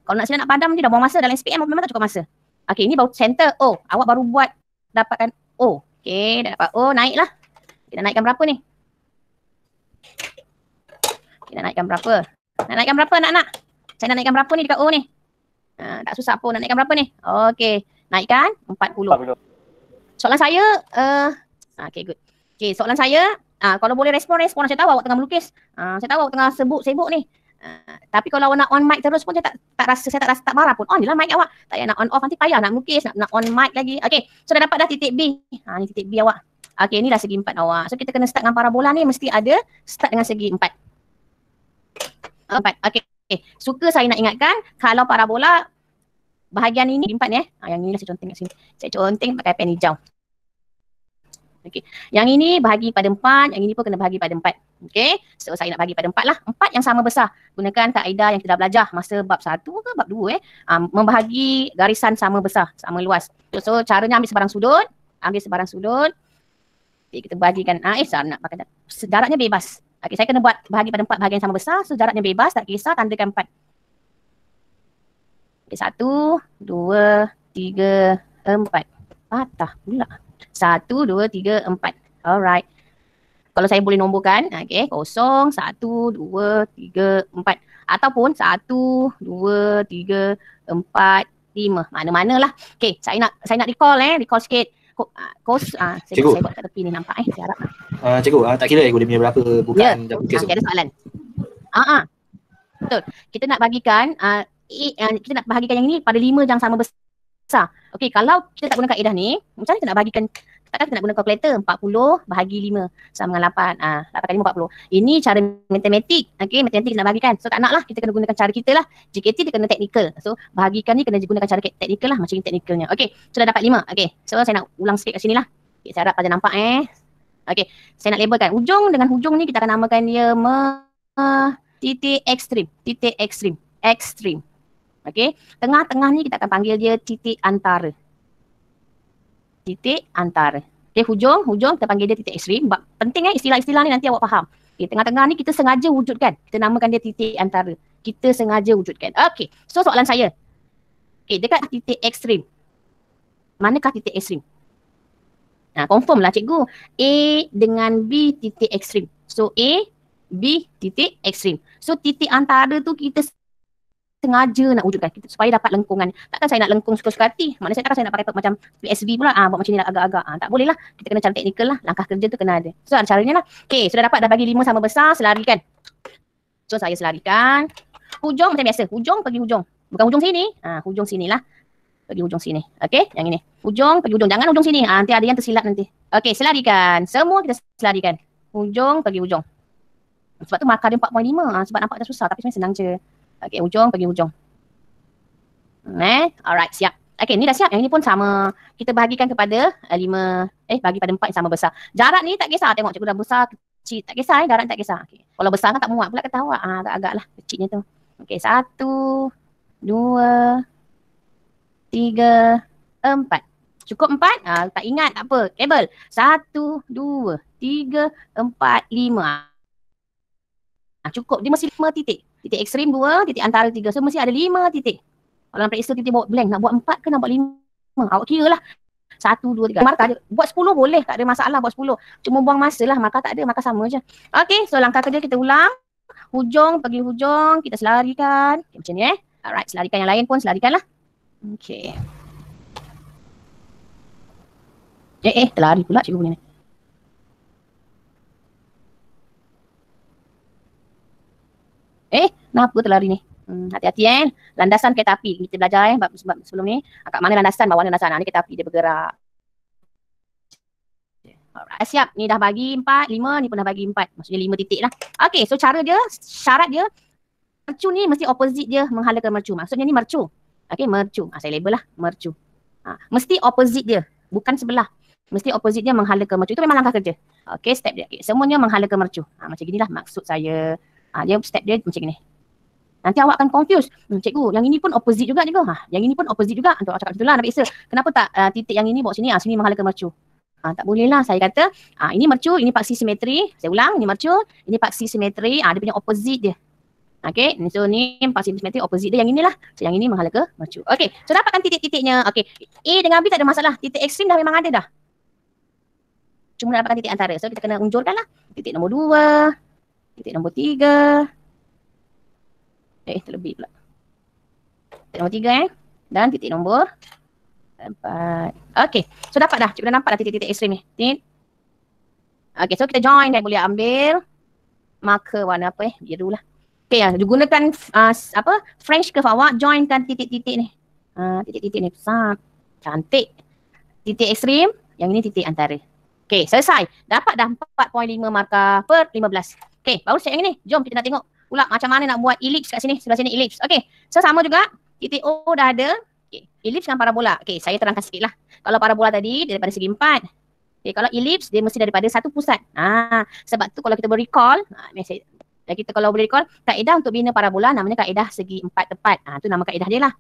Kalau nak silap nak padam je dah buang masa dalam SPM memang tak cukup masa. Okay, ini baru center O. Awak baru buat dapatkan O. Okay, dah dapat O, naiklah. Kita naikkan berapa ni? Kita naikkan berapa? Nak naikkan berapa anak-anak? Saya nak naikkan berapa ni dekat O ni? Tak susah pun nak naikkan berapa ni? Okey, naikkan 40. Soalan saya, okay good. Okay, soalan saya, kalau boleh respon. Saya tahu awak tengah melukis. Saya tahu awak tengah sibuk ni. Tapi kalau awak nak on mic terus pun saya tak rasa tak marah pun. On je lah mic awak. Tak payah nak on off, nanti payah nak melukis, nak on mic lagi. Okey, so dah dapat dah titik B. Ni titik B awak. Okey, inilah segi 4 awak. So kita kena start dengan parabola ni mesti ada start dengan segi 4. 4. Okey. Suka saya nak ingatkan kalau parabola bahagian ini 4 ni yang inilah saya conteng kat sini. Saya conteng pakai pen hijau. Okey. Yang ini bahagi pada 4, yang ini pun kena bahagi pada 4. Okey. So saya nak bahagi pada 4 lah. 4 yang sama besar. Gunakan kaedah yang kita dah belajar masa bab 1 ke bab 2 membahagi garisan sama besar, sama luas. So caranya ambil sebarang sudut, Okay, kita bahagikan nak pakai jaraknya bebas. Okay, saya kena buat bahagi pada 4 bahagian sama besar. So jaraknya bebas, tak kisah, tandakan 4. Okay, 1, 2, 3, 4. Patah pula. 1, 2, 3, 4. Alright. Kalau saya boleh nomborkan, okay, 0, 1, 2, 3, 4. Ataupun 1, 2, 3, 4, 5. Mana-manalah. Okay, saya nak recall sikit. Saya buat kat tepi ni nampak saya harap. Cikgu, tak kira dia punya berapa bukaan dalam kes tu. Ada soalan. Betul. Kita nak bahagikan kita nak bahagikan yang ni pada 5 yang sama besar. Okey, kalau kita tak guna kaedah ni, macam mana kita nak bahagikan? Takkan kita nak guna kalkulator 40 bahagi 5 sama dengan 8. 8 kali 5 40. Ini cara matematik. Okey, matematik kita nak bahagikan. So tak naklah, kita kena gunakan cara kita lah. JKT dia kena teknikal. So bahagikan ni kena gunakan cara teknikal lah, macam ni teknikalnya. Okey, sudah dapat 5. Okey, so saya nak ulang sikit kat sini lah. Okay, saya harap pada nampak Okey, saya nak labelkan hujung dengan hujung ni kita akan namakan dia titik ekstrim. Titik ekstrim. Ekstrim. Okey, tengah-tengah ni kita akan panggil dia titik antara. Titik antara. Okey, hujung kita panggil dia titik ekstrim. Penting istilah-istilah ni nanti awak faham. Okey, tengah-tengah ni kita sengaja wujudkan. Kita namakan dia titik antara. Kita sengaja wujudkan. Okey, so soalan saya. Okey, dekat titik ekstrim. Manakah titik ekstrim? Confirm lah cikgu. A dengan B titik ekstrim. So A, B titik ekstrim. So titik antara tu kita sengaja nak wujudkan kita supaya dapat lengkungan. Takkan saya nak lengkung suka-suka hati. Maknanya takkan saya nak pakai macam PSV pula. Buat macam ni agak-agak. Tak boleh lah. Kita kena cara teknikal lah. Langkah kerja tu kena ada. So ada caranya lah. Okay, sudah dapat dah bagi 5 sama besar. Selarikan. So saya selarikan. Hujung macam biasa. Hujung pergi hujung. Bukan hujung sini. Hujung sini lah. Pergi hujung sini. Okay, yang ini. Hujung pergi hujung. Jangan hujung sini. Nanti ada yang tersilap nanti. Okay, selarikan. Semua kita selarikan. Hujung pergi hujung. Sebab tu markah dia 4.5. Sebab nampak dah susah tapi sebenarnya senang je. Okay, hujung pergi hujung. Alright, siap. Okay, ni dah siap. Yang ini pun sama. Kita bahagikan kepada 5. Bagi pada 4 yang sama besar. Jarak ni tak kisah. Tengok cikgu dah besar, kecil. Tak kisah jarak ni tak kisah. Okay. Kalau besar kan tak muat pula kata awak. Agak-agak lah kecilnya tu. Okay, 1, 2, 3, 4. Cukup 4? Tak ingat, tak apa. Kabel. 1, 2, 3, 4, 5. Cukup. Dia mesti 5 titik. Titik ekstrim 2, titik antara 3. So mesti ada 5 titik. Kalau dalam periksa titik bawa blank. Nak buat 4 ke nak buat 5? Awak kira lah. 1, 2, 3. Markah je. Buat 10 boleh. Tak ada masalah buat 10. Cuma buang masa lah. Markah tak ada. Markah sama je. Okay. So langkah kerja kita ulang. Hujung pergi hujung. Kita selarikan. Okay, macam ni Alright. Selarikan yang lain pun selarikan lah. Okay. Terlari pula cikgu punya ni. Kenapa terlari ni? Hati-hati Landasan kereta api. Kita belajar sebab sebelum ni. Kat mana landasan, bawah landasan. Ni kereta api dia bergerak. Alright, siap. Ni dah bagi 4, 5. Ni pun dah bagi 4. Maksudnya 5 titik lah. Okay, so cara dia, syarat dia. Mercu ni mesti opposite dia menghala ke mercu. Maksudnya ni mercu. Okay, mercu. Saya label lah. Mercu. Mesti opposite dia. Bukan sebelah. Mesti opposite dia menghala ke mercu. Itu memang langkah kerja. Okay, step dia. Okay, semuanya menghala ke mercu. Macam gini lah maksud saya. Dia step dia macam ni. Nanti awak akan confuse. Cikgu, yang ini pun opposite juga cikgu. Yang ini pun opposite juga. Untuk awak cakap itulah nak periksa. Kenapa tak titik yang ini bawa sini? Sini menghala ke mercu. Tak boleh lah. Saya kata, ini mercu, ini paksi simetri. Saya ulang, ini mercu, ini paksi simetri. Dia punya opposite dia. Okay, so ni paksi simetri opposite dia yang inilah. So yang ini menghala ke mercu. Okay, so dapatkan titik-titiknya. Okay, A dengan B tak ada masalah. Titik ekstrim dah memang ada dah. Cuma nak dapatkan titik antara. So kita kena unjurkan lah. Titik nombor 2. Titik nombor 3. Terlebih pula. Titik nombor 3 Dan titik nombor 4. Okay, so dapat dah. Cikgu dah nampak dah titik-titik ekstrim ni. Okay, so kita join dan boleh ambil marker warna apa biru lah. Okay, gunakan French curve awak, joinkan titik-titik ni. Titik-titik ni besar. Cantik. Titik ekstrim, yang ini titik antara. Okay, selesai. Dapat dah 4.5 markah per 15. Okay, baru set yang ini. Jom kita nak tengok pula macam mana nak buat ellipse kat sini. Sebelah sini ellipse. Okay, so sama juga. Titik O dah ada. Okay, ellipse dengan parabola. Okay, saya terangkan sikit lah. Kalau parabola tadi daripada segi 4. Okay, kalau ellipse dia mesti daripada satu pusat. Sebab tu kalau kita recall, kita kalau boleh recall, kaedah untuk bina parabola namanya kaedah segi 4 tepat. Tu nama kaedah dia lah.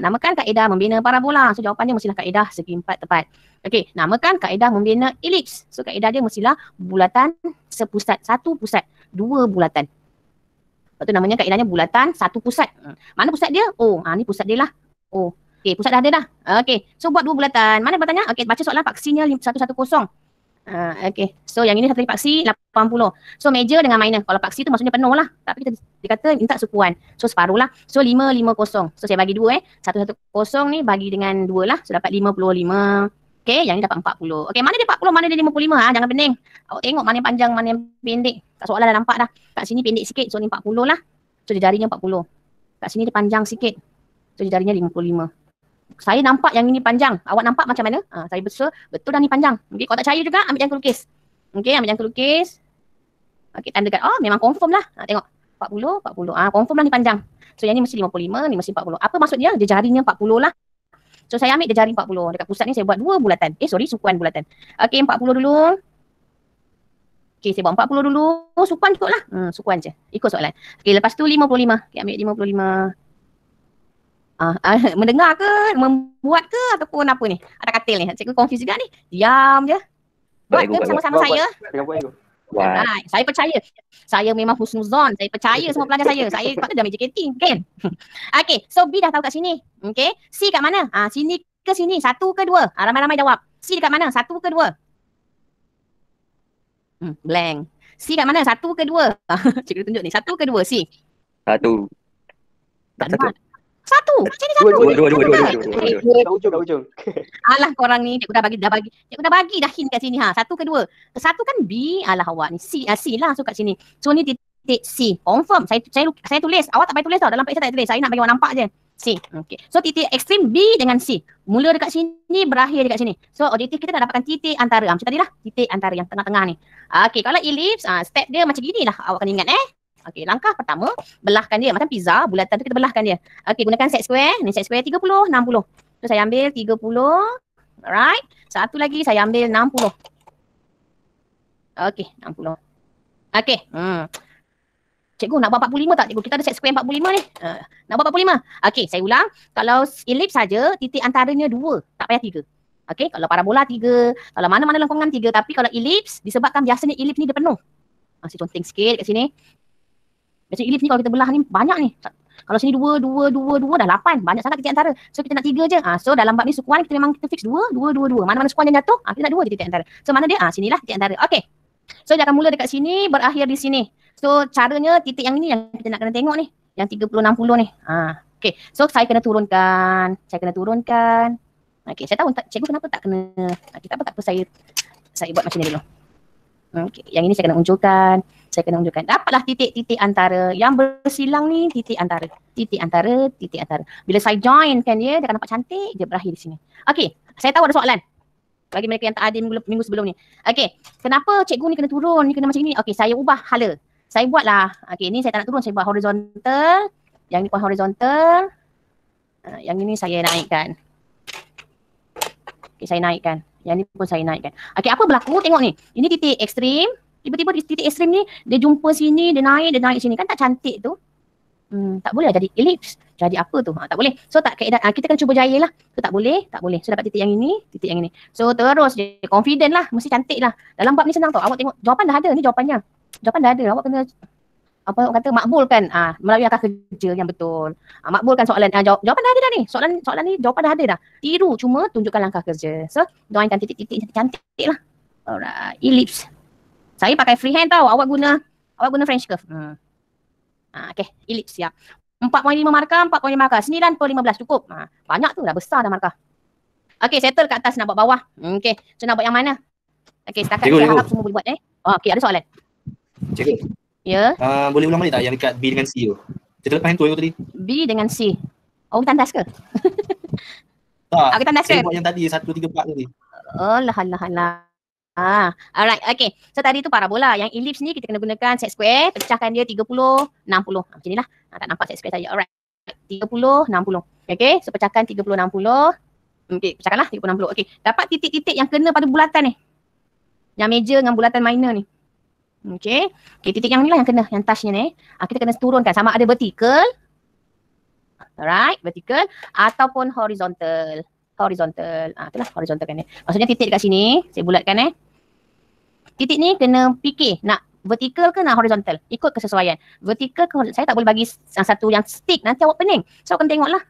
Namakan kaedah membina parabola. So jawapan dia mestilah kaedah segi 4 tepat. Okey, namakan kaedah membina ellipse. So kaedah dia mestilah bulatan sepusat, satu pusat, dua bulatan. Lepas tu namanya kaedahnya bulatan satu pusat. Mana pusat dia? O. Ni pusat dia lah. O. Okay, pusat dah ada dah. Okay, so buat 2 bulatan. Mana bulatannya? Okay, baca soalan paksinya 110. Okay, so yang ini satu lagi paksi 80. So major dengan minor. Kalau paksi tu maksudnya penuh lah. Tapi dia kata minta sukuan. So separuh lah. So 550. So saya bagi 2 110 ni bagi dengan 2 lah. So dapat 55. Okay, yang ni dapat 40. Okay, mana dia 40, mana dia 55 jangan pening. Awak tengok mana yang panjang, mana yang pendek. Kat soalan dah nampak dah. Kat sini pendek sikit, so ni 40 lah. So dia jarinya 40. Kat sini dia panjang sikit. So dia jarinya 55. Saya nampak yang ini panjang. Awak nampak macam mana? Saya betul dah ni panjang. Okay, kalau tak percaya juga ambil jangka lukis. Okay, ambil jangka lukis. Okay, tandakan. Oh, memang confirm lah. Tengok. 40, 40. Confirm lah ni panjang. So yang ni mesti 55, ni mesti 40. Apa maksud dia? Dia jarinya 40 lah. So saya ambil dia jari 40. Dekat pusat ni saya buat 2 bulatan. Sukuan bulatan. Okay, 40 dulu. Okay, saya buat 40 dulu. Sukuan ikut lah. Sukuan je. Ikut soalan. Okay, lepas tu 55. Okay, ambil 55. Mendengar ke, membuat ke ataupun apa ni? Ada katil ni. Cikgu confuse juga ni. Diam je. Buat ke bersama-sama saya? Right. Saya percaya. Saya memang husnuzon. Saya percaya semua pelajar saya. Saya sebab tu dah JKT kan. Okay, so B dah tahu kat sini. Okay, C kat mana? Sini ke sini? 1 ke 2? Ramai-ramai jawab. C dekat mana? 1 ke 2? Blank. C kat mana? 1 ke 2? Cikgu tunjuk ni. 1 ke 2? C. 1. Tak ada. 1. Macam ni 1. 2. Kat ujung. Alah korang ni, cikgu dah bagi dah hint kat sini 1 ke 2. Ke 1 kan B, alah awak ni C lah, so kat sini. So ni titik C. Confirm. Saya tulis. Awak tak payah tulis tau. Dalam peksa tak tulis. Saya nak bagi awak nampak je. C. Okay. So titik ekstrim B dengan C. Mula dekat sini, berakhir dekat sini. So objektif kita nak dapatkan titik antara. Macam tadi lah. Titik antara yang tengah-tengah ni. Okay, kalau ellipse, step dia macam gini lah. Awak kena ingat Okay, langkah pertama, belahkan dia. Macam pizza, bulatan tu kita belahkan dia. Okay, gunakan set square. Ni set square 30, 60. So saya ambil 30. Alright. Satu lagi saya ambil 60. Okay, 60. Okay. Cikgu nak buat 45 tak? Cikgu, kita ada set square 45 ni. Nak buat 45? Okay, saya ulang. Kalau ellipse saja, titik antaranya 2. Tak payah 3. Okay, kalau parabola 3. Kalau mana-mana lengkungan 3. Tapi kalau ellipse, disebabkan biasanya ellipse ni dia penuh. Saya conteng sikit kat sini. Biasanya ellipse ni kalau kita belah ni banyak ni. Kalau sini 2 dah 8. Banyak sangat titik antara. So kita nak 3 je. So dalam bab ni sukuan kita memang kita fix 2. Mana-mana sukuan yang jatuh, kita nak 2 je titik antara. So mana dia? Sinilah titik antara. Okay. So dia akan mula dekat sini, berakhir di sini. So caranya titik yang ini yang kita nak kena tengok ni. Yang 30, 60 ni. Okay. So saya kena turunkan. Okay. Saya tahu cikgu kenapa tak kena. Okay, tak apa. Saya buat macam ni dulu. Okay. Yang ini saya kena unjukkan. Dapatlah titik-titik antara. Yang bersilang ni titik antara. Bila saya joinkan dia akan nampak cantik. Dia berakhir di sini. Okay. Saya tahu ada soalan. Bagi mereka yang tak ada minggu sebelum ni. Okay. Kenapa cikgu ni kena turun? Ni kena macam ni. Okay. Saya ubah hala. Saya buatlah. Okay. Ni saya tak nak turun. Saya buat horizontal. Yang ni pun horizontal. Yang ini saya naikkan. Okay. Saya naikkan. Yang ni pun saya naikkan. Okay. Apa berlaku? Tengok ni. Ini titik ekstrim. Tiba-tiba di titik ekstrim ni, dia jumpa sini, dia naik sini. Kan tak cantik tu. Tak boleh lah jadi ellipse. Jadi apa tu? Tak boleh. So tak kaedah, kita kena cuba jaya lah. So tak boleh. So dapat titik yang ini. So terus je. Confident lah. Mesti cantik lah. Dalam bab ni senang tau. Awak tengok. Jawapan dah ada. Ni jawapannya. Jawapan dah ada. Awak kena, apa orang kata, makbulkan. Melalui langkah kerja yang betul. Makbulkan soalan. Jawapan dah ada dah ni. Soalan ni jawapan dah ada dah. Tiru. Cuma tunjukkan langkah kerja. So doainkan titik-titik cantik lah. Alright. Ellipse. Saya pakai freehand tau. Awak guna French curve. Okay. Ellipse siap. 4.5 markah, 4.5 markah. 9 per 15 cukup. Banyak tu dah, besar dah markah. Okay, settle kat atas nak buat bawah. Okay, so nak buat yang mana? Okay, setakat saya harap semua boleh buat okay, ada soalan? Cikgu. Ya? Boleh ulang balik tak yang dekat B dengan C tu? Kita lepas tu tadi. B dengan C. Oh, kita tandas ke? Tak, kita tandas ke? Saya buat yang tadi, 1, 3, 4 tadi. Alah. Alright, okay. So tadi tu parabola. Yang ellipse ni kita kena gunakan set square. Pecahkan dia 30, 60. Macam ni lah. Tak nampak set square saya. Alright. 30, 60. Okay. So pecahkan 30, 60. Okay. Pecahkanlah 30, 60. Okay. Dapat titik-titik yang kena pada bulatan ni. Yang major dengan bulatan minor ni. Okay. Okay. Titik yang ni lah yang kena. Yang touchnya ni. Kita kena turunkan. Sama ada vertical. Alright. Vertical. Ataupun horizontal. Itulah horizontal kan ni. Maksudnya titik dekat sini. Saya bulatkan titik ni kena fikir nak vertical ke nak horizontal. Ikut kesesuaian. Vertical ke saya tak boleh bagi satu yang stick. Nanti awak pening. So awak kena tengok lah.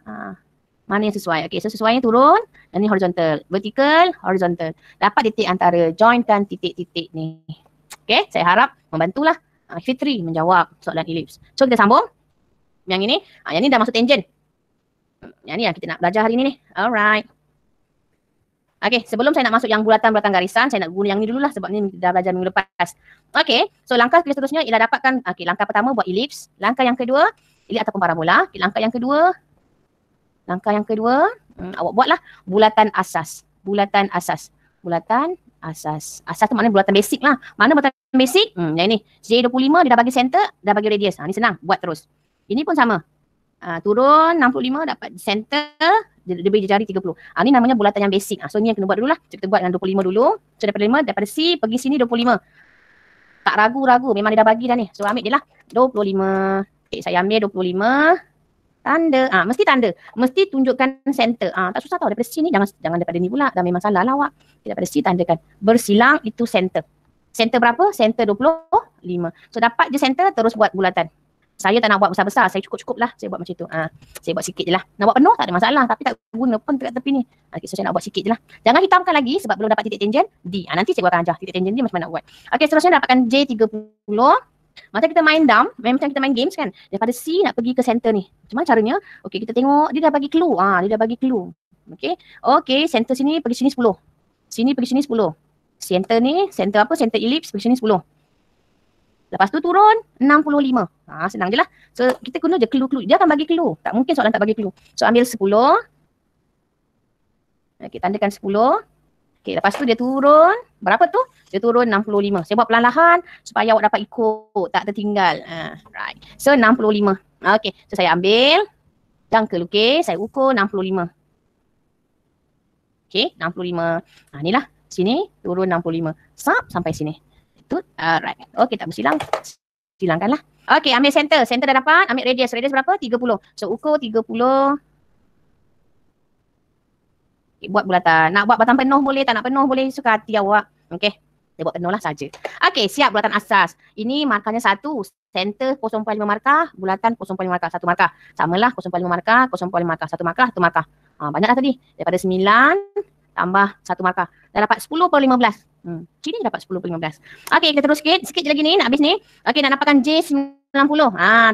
Mana yang sesuai? Okey, so sesuainya turun. Yang ni horizontal. Vertical, horizontal. Dapat titik antara. Joinkan titik-titik ni. Okey, saya harap membantulah Fitri menjawab soalan elips. So kita sambung. Yang ini, yang ni dah masuk tangent. Yang ni yang kita nak belajar hari ni ni. Alright. Okey, sebelum saya nak masuk yang bulatan-bulatan garisan, saya nak guna yang ni dululah sebab ni dah belajar minggu lepas. Okey, so langkah seterusnya ialah dapatkan, langkah pertama buat elips. Langkah yang kedua, elips ataupun parabola. Langkah yang kedua, awak buatlah bulatan asas. Bulatan asas. Asas tu maknanya bulatan basic lah. Mana bulatan basic? Yang ni, J25 dia dah bagi center, dah bagi radius. Ni senang, buat terus. Ini pun sama. Turun 65 dapat center, dia bagi jari 30. Ni namanya bulatan yang basic. So ni yang kena buat dululah. Kita buat yang 25 dulu. So daripada 5, daripada C pergi sini 25. Tak ragu-ragu, memang dia dah bagi dah ni. So ambil je lah 25. Okay, saya ambil 25. Tanda. Mesti tanda. Mesti tunjukkan center. Tak susah tau daripada C ni. Jangan daripada ni pula. Dah memang salah lah awak. Daripada C tandakan. Bersilang itu center. Center berapa? Center 25. So dapat je center, terus buat bulatan. Saya tak nak buat besar-besar, saya cukup-cukup lah saya buat macam tu. Saya buat sikit je lah. Nak buat penuh tak ada masalah, tapi tak guna pun dekat tepi ni. Okay, so saya nak buat sikit je lah. Jangan hitamkan lagi sebab belum dapat titik tangent D. Nanti saya akan ajar titik tangent D macam mana nak buat. Okay, seterusnya dapatkan J30. Macam kita main dam, macam kita main games kan. Daripada C nak pergi ke center ni. Macam mana caranya? Okay, kita tengok dia dah bagi clue. Dia dah bagi clue. Okay, center sini pergi sini 10. Sini pergi sini 10. Center ni, center apa? Center ellipse pergi sini 10. Lepas tu turun 65. Senang je lah. So kita guna je clue-clue. Dia akan bagi clue. Tak mungkin soalan tak bagi clue. So ambil 10. Okay, tandakan 10. Okay, lepas tu dia turun. Berapa tu? Dia turun 65. Saya buat perlahan-lahan supaya awak dapat ikut. Tak tertinggal. Right. So 65. Okay, so saya ambil. Jangka lukis. Saya ukur 65. Okay, 65. Ni lah. Sini turun 65. Sampai sini. Alright. Okay, tak bersilang. Silangkanlah. Okay, ambil center. Center dah dapat. Ambil radius. Radius berapa? 30. So, ukur 30. Okay, buat bulatan. Nak buat bulatan penuh boleh. Tak nak penuh boleh. Suka hati awak. Okay. Dia buat penuh lah saja. Okay, siap bulatan asas. Ini markahnya 1. Center 0.5 markah. Bulatan 0.5 markah. 1 markah. Samalah 0.5 markah. 0.5 markah. 1 markah. 1 markah. Banyaklah tadi. Daripada 9 tambah 1 markah. Dah dapat 10/15. Sini dapat 10/15. Okey, kita terus sikit je lagi ni, nak habis ni. Okey, nak dapatkan J90.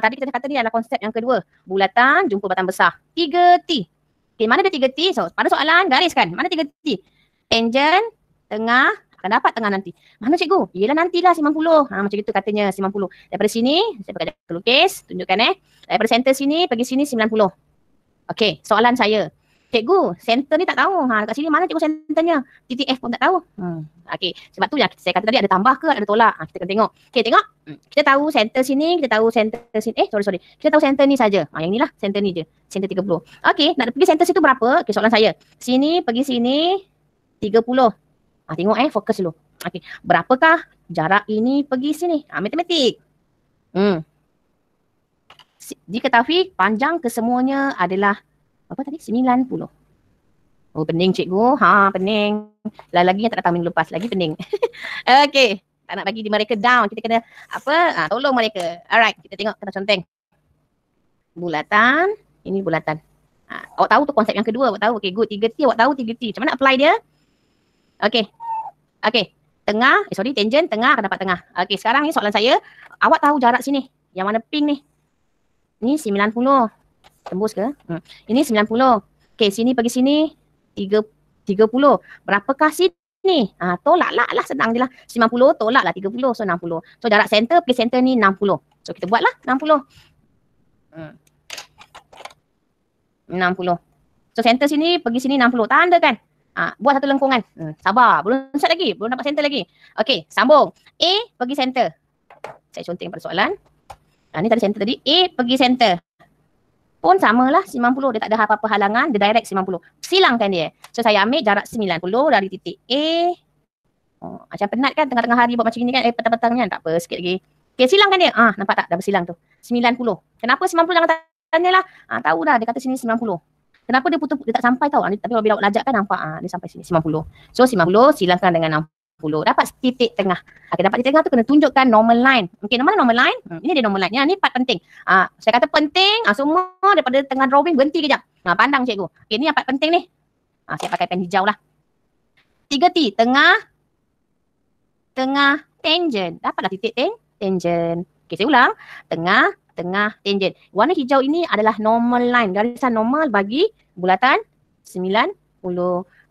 Tadi kita kata ni adalah konsep yang kedua. Bulatan jumpa batang besar. 3T. Okey, mana ada 3T? So, pada soalan gariskan. Mana 3T? Tangent, tengah, akan dapat tengah nanti. Mana cikgu? Yelah nantilah 90. Macam itu katanya 90. Daripada sini, saya pakai lukis, tunjukkan Daripada center sini, pergi sini 90. Okey, soalan saya. Cikgu, center ni tak tahu. Dekat sini mana cikgu centernya? Titik F pun tak tahu. Okey, sebab tu yang saya kata tadi ada tambah ke ada tolak. Kita kena tengok. Okey, tengok. Kita tahu center sini, kita tahu center sini. Sorry. Kita tahu center ni saja. Yang inilah center ni je. Center 30. Okey, nak pergi center situ berapa? Okey, soalan saya. Sini pergi sini 30. Tengok fokus dulu. Okey, berapakah jarak ini pergi sini? Matematik. Diketahui panjang kesemuanya adalah apa tadi? 90. Oh, pening cikgu. Pening. Lagi yang tak datang minggu lepas. Lagi pening. Okey. Tak nak bagi mereka down. Kita kena tolong mereka. Alright. Kita tengok. Kita conteng. Bulatan. Ini bulatan. Awak tahu tu konsep yang kedua. Awak tahu. Okey, good. 3T. Awak tahu 3T. Macam mana apply dia? Okey. Tengah. Tangent. Tengah akan dapat tengah. Okey, sekarang ni soalan saya. Awak tahu jarak sini. Yang mana pink ni? Ni 90. Tembus ke? Ini 90. Okey, sini pergi sini 30. Berapakah sini? Tolaklah lah, senang je lah. 90 tolaklah 30, so 60. So jarak center pergi center ni 60. So kita buatlah 60. 60. So center sini pergi sini 60. Tanda kan? Buat satu lengkungan. Sabar, belum set lagi, belum dapat center lagi. Okey, sambung. A pergi center. Saya conteng pada soalan. Ni tadi center tadi. A pergi center. Pun samalah 90. Dia tak ada apa-apa halangan. Dia direct 90. Silangkan dia. So saya ambil jarak 90 dari titik A. Macam penat kan tengah-tengah hari buat macam ni kan. Petang-petang kan. Tak apa, sikit lagi. Okay, silangkan dia. Nampak tak? Dah bersilang tu. 90. Kenapa 90? Jangan tanya lah. Tahu dah. Dia kata sini 90. Kenapa dia putus? Dia tak sampai tau. Tapi bila awak lajak kan nampak. Dia sampai sini 90. So 90 silangkan dengan Dapat titik tengah. Okey, dapat titik tengah tu kena tunjukkan normal line. Okey, normal line. Ini dia normal line. Yang ni part penting. Saya kata penting, semua daripada tengah drawing berhenti kejap. Pandang cikgu. Okey, ni yang part penting ni. Saya pakai pen hijau lah. 3T, tengah tangent. Dapatlah titik tangent. Okey, saya ulang. Tengah tangent. Warna hijau ini adalah normal line. Garisan normal bagi bulatan 90.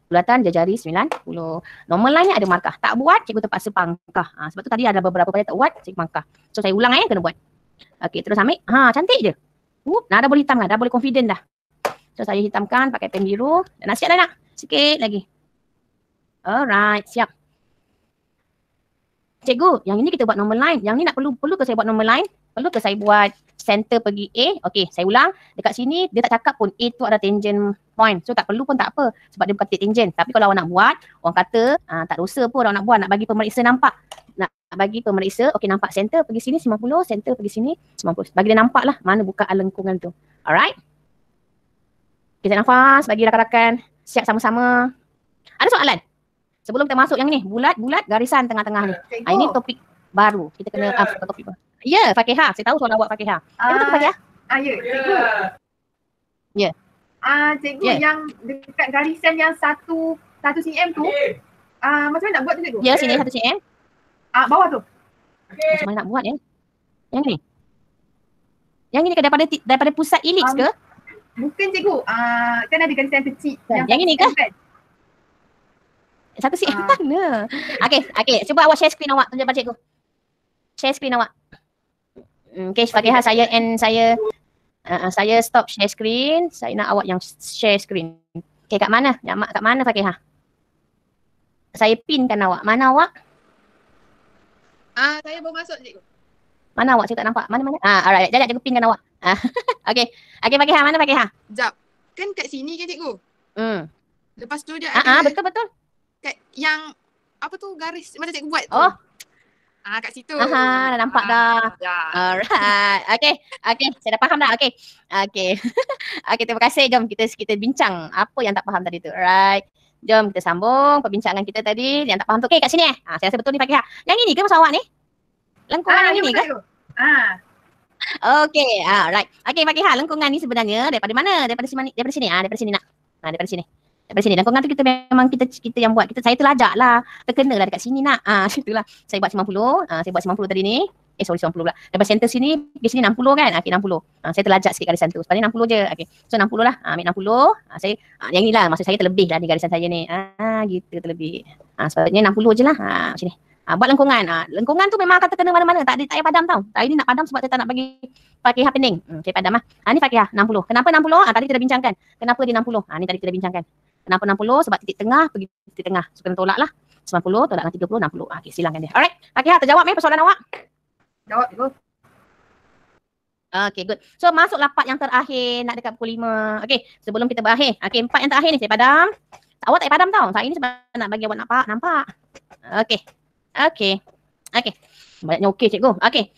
Bulatan jari 90. Normal line ni ada markah. Tak buat, cikgu terpaksa pangkah. Sebab tu tadi ada beberapa banyak tak buat, cikgu pangkah. So saya ulang kena buat. Okey, terus ambil. Cantik je. Dah boleh hitam dah boleh confident dah. So saya hitamkan pakai pen biru. Nak siap dah nak? Sikit lagi. Alright, siap. Cikgu, yang ini kita buat normal line. Yang ni nak perlu ke saya buat normal line? Perlu ke saya buat center pergi A? Okey, saya ulang. Dekat sini dia tak cakap pun A tu ada tangent point. So tak perlu pun tak apa. Sebab dia bukan titik tangent. Tapi kalau awak nak buat, orang kata tak dosa pun orang nak buat. Nak bagi pemeriksa nampak. Nak bagi pemeriksa, okey nampak center pergi sini 90, center pergi sini 90. Bagi dia nampak lah mana bukaan lengkungan tu. Alright? Kita nafas bagi rakan-rakan. Siap sama-sama. Ada soalan? Sebelum kita masuk yang ni, bulat garisan tengah-tengah ni. Ini topik baru. Kita kena topik baru. Ya, Fakihah. Saya tahu soalan buat Fakihah. Betul Fakihah? Ya, cikgu. Ya. Cikgu yang dekat garisan yang 1 cm tu, macam mana nak buat tu cikgu? Ya, sini 1 cm. Bawah tu. Macam mana nak buat ya? Yang ni. Yang ni ke daripada pusat elips ke? Bukan cikgu. Kan ada garisan kecil. Yang ini ke? 1 cm mana? Okey. Cuba awak share screen awak. Tunjuk pada cikgu. Share screen awak. Okey, Fakihah, saya stop share screen. Saya nak awak yang share screen. Okey, kat mana? Kat mana Fakihah? Saya pinkan awak. Mana awak? Saya baru masuk cikgu. Mana awak? Saya tak nampak. Mana? Alright. Jap cikgu pinkan awak. Okey, Fakihah, mana Fakihah? Sekejap. Kan kat sini kan cikgu? Lepas tu dia betul. kat yang apa tu garis macam cikgu buat tu. Oh. Kat situ. Dah nampak dah. Alright. Okey. Saya dah faham dah. Okey. Okey, terima kasih. Jom kita bincang apa yang tak faham tadi tu. Alright. Jom kita sambung perbincangan kita tadi yang tak faham tu. Okey, kat sini saya rasa betul ni Fakihah. Yang ini ke masa awak ni? Lengkungan yang ini ke? Okey, right. Okey Fakihah, lengkungan ni sebenarnya daripada mana? Daripada sini nak. Daripada sini. Lengkungan tu memang kita yang buat. Saya terlajak lah. Terkena lah dekat sini nak. Itulah. Saya buat 90. Saya buat 90 tadi ni. 90 pula. Daripada center sini, pergi sini 60 kan? Okey, 60. Saya terlajak sikit garisan tu. Sebenarnya 60 je. Okey. So 60 lah. Ambil 60. Saya yang ni lah. Maksud saya terlebih lah ni garisan saya ni. Gitu terlebih. Sebabnya 60 je lah. Macam ni. Buat lengkungan. Lengkungan tu memang akan terkena mana-mana. Tak payah padam tau. Hari ni nak padam sebab saya tak nak bagi Fakihah pening. Saya padam lah. Ni Fakihah 60. Kenapa 60? Tadi kita dah bincangkan. Kenapa dia 60? Ni tadi kita dah bincangkan. Kenapa 60? Sebab titik tengah pergi titik tengah. So kena tolak lah. 90 tolak dengan 30, 60. Okey, silangkan dia. Alright. Fakihah terjawab persoalan awak? Jawab cikgu. Okay, good. So masuklah part yang terakhir. Nak dekat pukul 5. Okay, sebelum kita berakhir. Okay, part yang terakhir ni saya padam. Awak tak payah padam tau. Saya ni sebab nak bagi awak nampak. Okay. Banyaknya okey cikgu. Okay.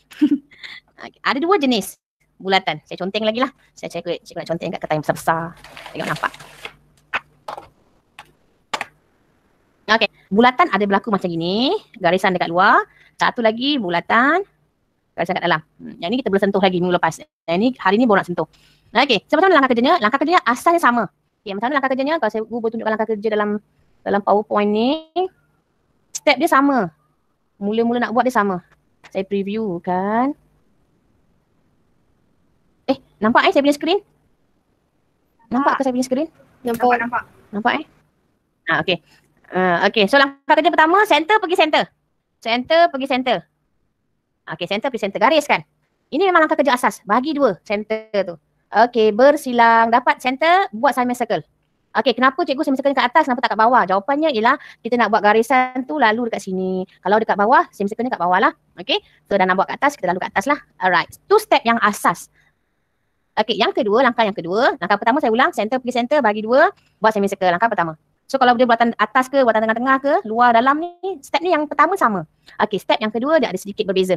Ada 2 jenis bulatan. Saya conteng lagi lah. Cikgu nak conteng kat kertas yang besar-besar. Tengok nampak. Okay. Bulatan ada berlaku macam gini. Garisan dekat luar. Satu lagi bulatan. Garisan kat dalam. Yang ni kita belum sentuh lagi minggu lepas. Yang ni hari ni baru nak sentuh. Okay. So macam mana langkah kerjanya? Langkah kerjanya asalnya sama. Okay. Macam mana langkah kerjanya? Kalau saya boleh tunjukkan langkah kerja dalam PowerPoint ni. Step dia sama. Mula-mula nak buat dia sama. Saya preview kan. Nampak saya punya screen? Nampak ke saya punya screen? Nampak. Nampak okay. Okay, so langkah kerja pertama, center pergi center. Center pergi center. Okay, center pergi center. Garis kan? Ini memang langkah kerja asas. Bagi 2 center tu. Okay, bersilang. Dapat center, buat semicircle. Okay, kenapa cikgu semicircle kat atas, kenapa tak kat bawah? Jawapannya ialah kita nak buat garisan tu lalu dekat sini. Kalau dekat bawah, semicircle-nya kat bawah lah. Okay, so dah nak buat kat atas, kita lalu kat atas lah. Alright, 2 step yang asas. Okay, langkah yang kedua. Langkah pertama saya ulang, center pergi center, bagi 2, buat semicircle. Langkah pertama. So kalau dia buatan atas ke, buatan tengah-tengah ke, luar dalam ni, step ni yang pertama sama. Okay, step yang kedua dia ada sedikit berbeza.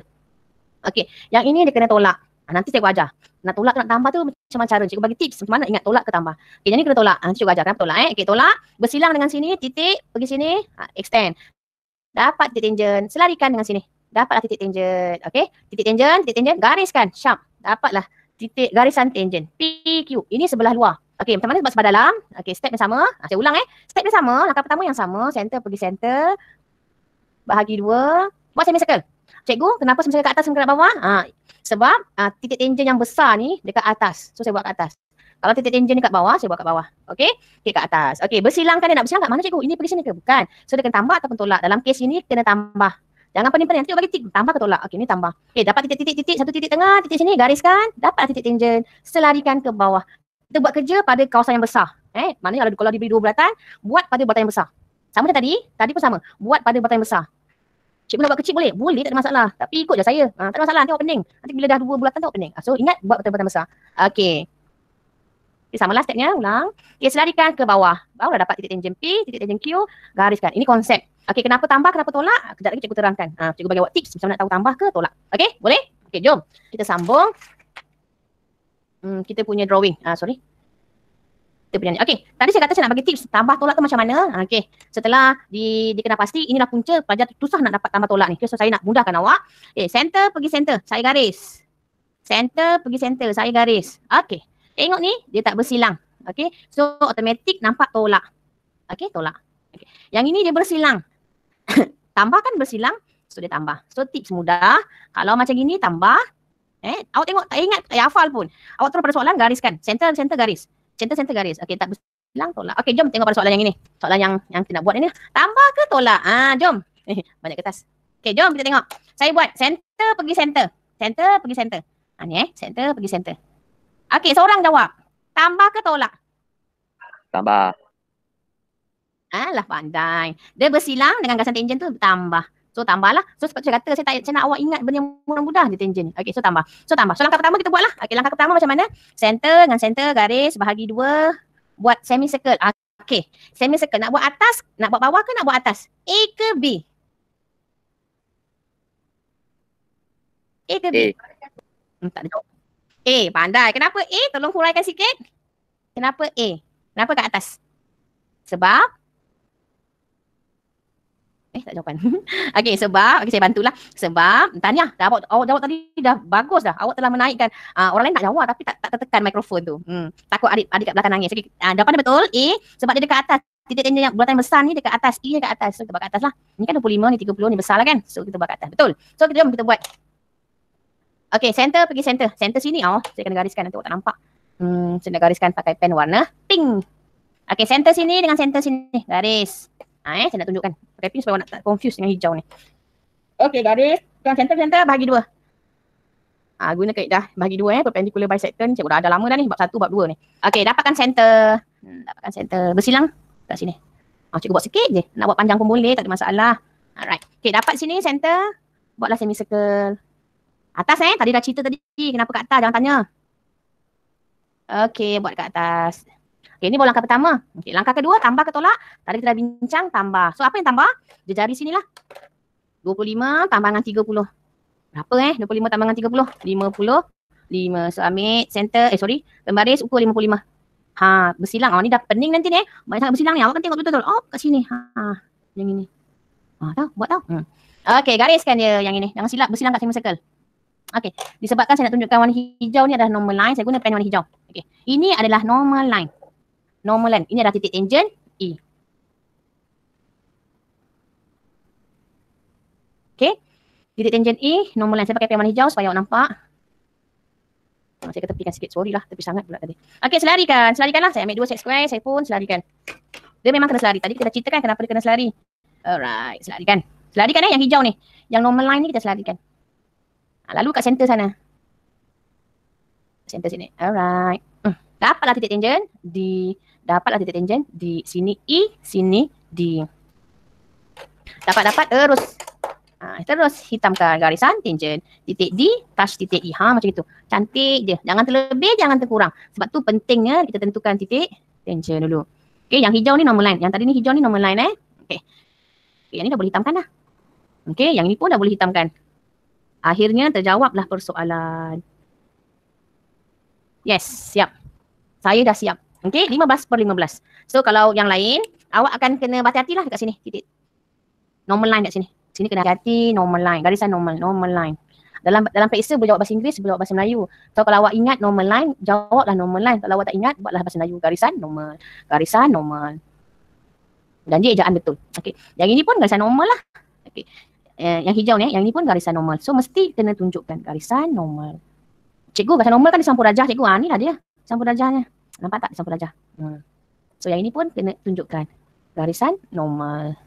Okay, yang ini dia kena tolak. Nanti cikgu ajar. Nak tolak ke nak tambah tu macam mana cara. Cikgu bagi tips macam mana ingat tolak ke tambah. Okay, yang ni kena tolak. Nanti cikgu ajar kenapa tolak. Okay, tolak. Bersilang dengan sini, titik, pergi sini, extend. Dapat titik tangent, selarikan dengan sini. Dapatlah titik tangent. Okey, titik tangent, gariskan. Sharp. Dapatlah titik garisan tangent. PQ. Ini sebelah luar. Okey, macam mana buat sebelah dalam? Okey, step yang sama. Saya ulang Step yang sama, langkah pertama yang sama. Center pergi center. Bahagi 2. Buat semicircle. Cikgu, kenapa semicircle kat atas dan kat bawah? Sebab titik tangent yang besar ni dekat atas. So saya buat kat atas. Kalau titik tangent dekat bawah, saya buat kat bawah. Okey? Okey, kat atas. Okey, bersilangkan dia nak bersilang kat mana cikgu? Ini pergi sini ke? Bukan. So dia kena tambah ataupun tolak. Dalam kes ini kena tambah. Jangan pening-pening. Nanti bagi tik. Tambah ke tolak? Okey, ni tambah. Okey, dapat titik-titik. Satu titik tengah. Titik sini, gariskan. Dapat titik tangent. Selarikan ke bawah. Kita buat kerja pada kawasan yang besar. Maknanya kalau diberi 2 bulatan, buat pada bulatan yang besar. Sama macam tadi. Tadi pun sama. Buat pada bulatan yang besar. Cikgu nak buat kecil boleh? Boleh, tak ada masalah. Tapi ikut je saya. Tak ada masalah. Tengok pening. Nanti bila dah 2 bulatan tengok pening. So ingat buat bulatan besar. Okey. Samalah stepnya, ulang. Okey, selarikan ke bawah. Barulah dapat titik tangent P, titik tangent Q, gariskan. Ini konsep. Okey, kenapa tambah, kenapa tolak? Kejap lagi cikgu terangkan. Cikgu bagi awak tips macam mana nak tahu tambah ke tolak. Okey, boleh? Okey, jom. Kita sambung. Kita punya drawing. Kita punya ni. Okey, tadi saya kata saya nak bagi tips tambah tolak tu macam mana. Okey, setelah dikenal pasti, inilah punca pelajar susah nak dapat tambah tolak ni. Okay, so saya nak mudahkan awak. Okey, center pergi center, saya garis. Center pergi center, saya garis. Okey. Tengok ni, dia tak bersilang. Okay, so automatik nampak tolak. Okay, tolak. Okay. Yang ini dia bersilang. Tambah kan bersilang, so dia tambah. So tips mudah, kalau macam gini tambah. Awak tengok, tak ingat, tak hafal pun. Awak terus pada soalan, gariskan. Center garis. Center garis. Okay, tak bersilang, tolak. Okay, jom tengok pada soalan yang ini. Soalan yang kita nak buat ini. Tambah ke tolak? Jom. Banyak kertas. Okay, jom kita tengok. Saya buat center pergi center. Center pergi center. Ni center pergi center. Okey, seorang jawab. Tambah ke tolak? Tambah. Alah, pandai. Dia bersilang dengan garisan tangent tu tambah. So tambahlah. So seperti saya kata, saya nak awak ingat benda yang mudah-mudah di tangent. Okey, so tambah. So langkah pertama kita buatlah. Okey, langkah pertama macam mana? Center dengan center garis bahagi 2. Buat semicircle. Okey, semicircle. Nak buat atas, nak buat bawah ke nak buat atas? A ke B? A ke B? Tak ada jawab. Pandai. Kenapa A? Tolong huraikan sikit. Kenapa A? Kenapa kat atas? Sebab? Tak jawapan. Okey, sebab, saya bantulah. Sebab, tahniah. Awak jawab tadi dah bagus dah. Awak telah menaikkan. Orang lain tak jawab tapi tak tertekan mikrofon tu. Takut adik kat belakang nangis. Okay, jawapan dia betul. A, sebab dia dekat atas. Titik tangent yang bulatan besar ni dekat atas. E dekat atas. So, kita buat kat atas lah. Ni kan 25, ni 30, ni besar lah kan. So, kita buat kat atas. Betul. So, jom kita buat. Okey, center pergi center. Center sini, saya kena gariskan nanti awak tak nampak. Saya nak gariskan pakai pen warna pink. Okey, center sini dengan center sini. Garis. Saya nak tunjukkan. Pakai pink supaya awak tak confuse dengan hijau ni. Okey, garis. Dengan center bahagi 2. Guna kaedah bahagi 2 perpendicular bisector ni. Cikgu dah ada lama dah ni. Bab 1, bab 2 ni. Okey, dapatkan center. Dapatkan center. Bersilang kat sini. Cikgu buat sikit je. Nak buat panjang pun boleh, tak ada masalah. Alright. Okey, dapat sini center. Buatlah semicircle. Atas tadi dah cerita tadi. Kenapa kat atas? Jangan tanya. Okey, buat kat atas. Okey, ni baru langkah pertama. Okey, langkah kedua, tambah ke tolak. Tadi kita dah bincang, tambah. So, apa yang tambah? Dia jari sini lah. 25 tambah dengan 30. Berapa 25 tambah dengan 30? 55. So, ambil center, pembaris ukur 55. Bersilang. Ni dah pening nanti ni. Banyak sangat bersilang ni. Awak kan tengok betul-betul. Kat sini. Yang ini. Buat tahu. Okey, gariskan dia yang ini. Jangan silap bersilang kat semicircle. Okey, disebabkan saya nak tunjukkan warna hijau ni adalah normal line, saya guna pen warna hijau. Okey, ini adalah normal line. Normal line. Ini adalah titik tangent E. Okey, titik tangent E, normal line. Saya pakai pen warna hijau supaya awak nampak. Saya ketepikan sikit, sorry lah, tepi sangat pula tadi. Okey, selarikanlah. Saya ambil 2 set square, saya pun selarikan. Dia memang kena selari. Tadi kita dah ceritakan kenapa dia kena selari. Alright, selarikan. Selarikan yang hijau ni. Yang normal line ni kita selarikan. Lalu kat center sana. Center sini. Alright. Dapatlah titik tangent di sini E, sini D. Dapat terus. Terus hitamkan garisan tangent. Titik D touch titik E. Macam itu. Cantik je. Jangan terlebih, jangan terkurang. Sebab tu pentingnya kita tentukan titik tangent dulu. Okey, yang hijau ni normal line. Yang tadi ni hijau ni normal line Okey. Yang ni dah boleh hitamkan dah. Okey, yang ni pun dah boleh hitamkan. Akhirnya terjawablah persoalan. Yes, siap. Saya dah siap. Okey, 15/15. So kalau yang lain, awak akan kena berhati-hatilah kat sini titik. Normal line kat sini. Sini kena hati, normal line. Garisan normal line. Dalam periksa boleh jawab bahasa Inggeris, boleh jawab bahasa Melayu. So kalau awak ingat normal line, jawablah normal line. Kalau awak tak ingat, buatlah bahasa Melayu. Garisan normal. Garisan normal. Janji ejaan betul. Okey. Yang ini pun garisan normal lah. Okey. Yang hijau ni, yang ini pun garisan normal. So mesti kena tunjukkan garisan normal. Cikgu garisan normal kan di sampurajah cikgu. Ni lah dia. Sampurajahnya. Nampak tak di sampurajah? So yang ini pun kena tunjukkan garisan normal.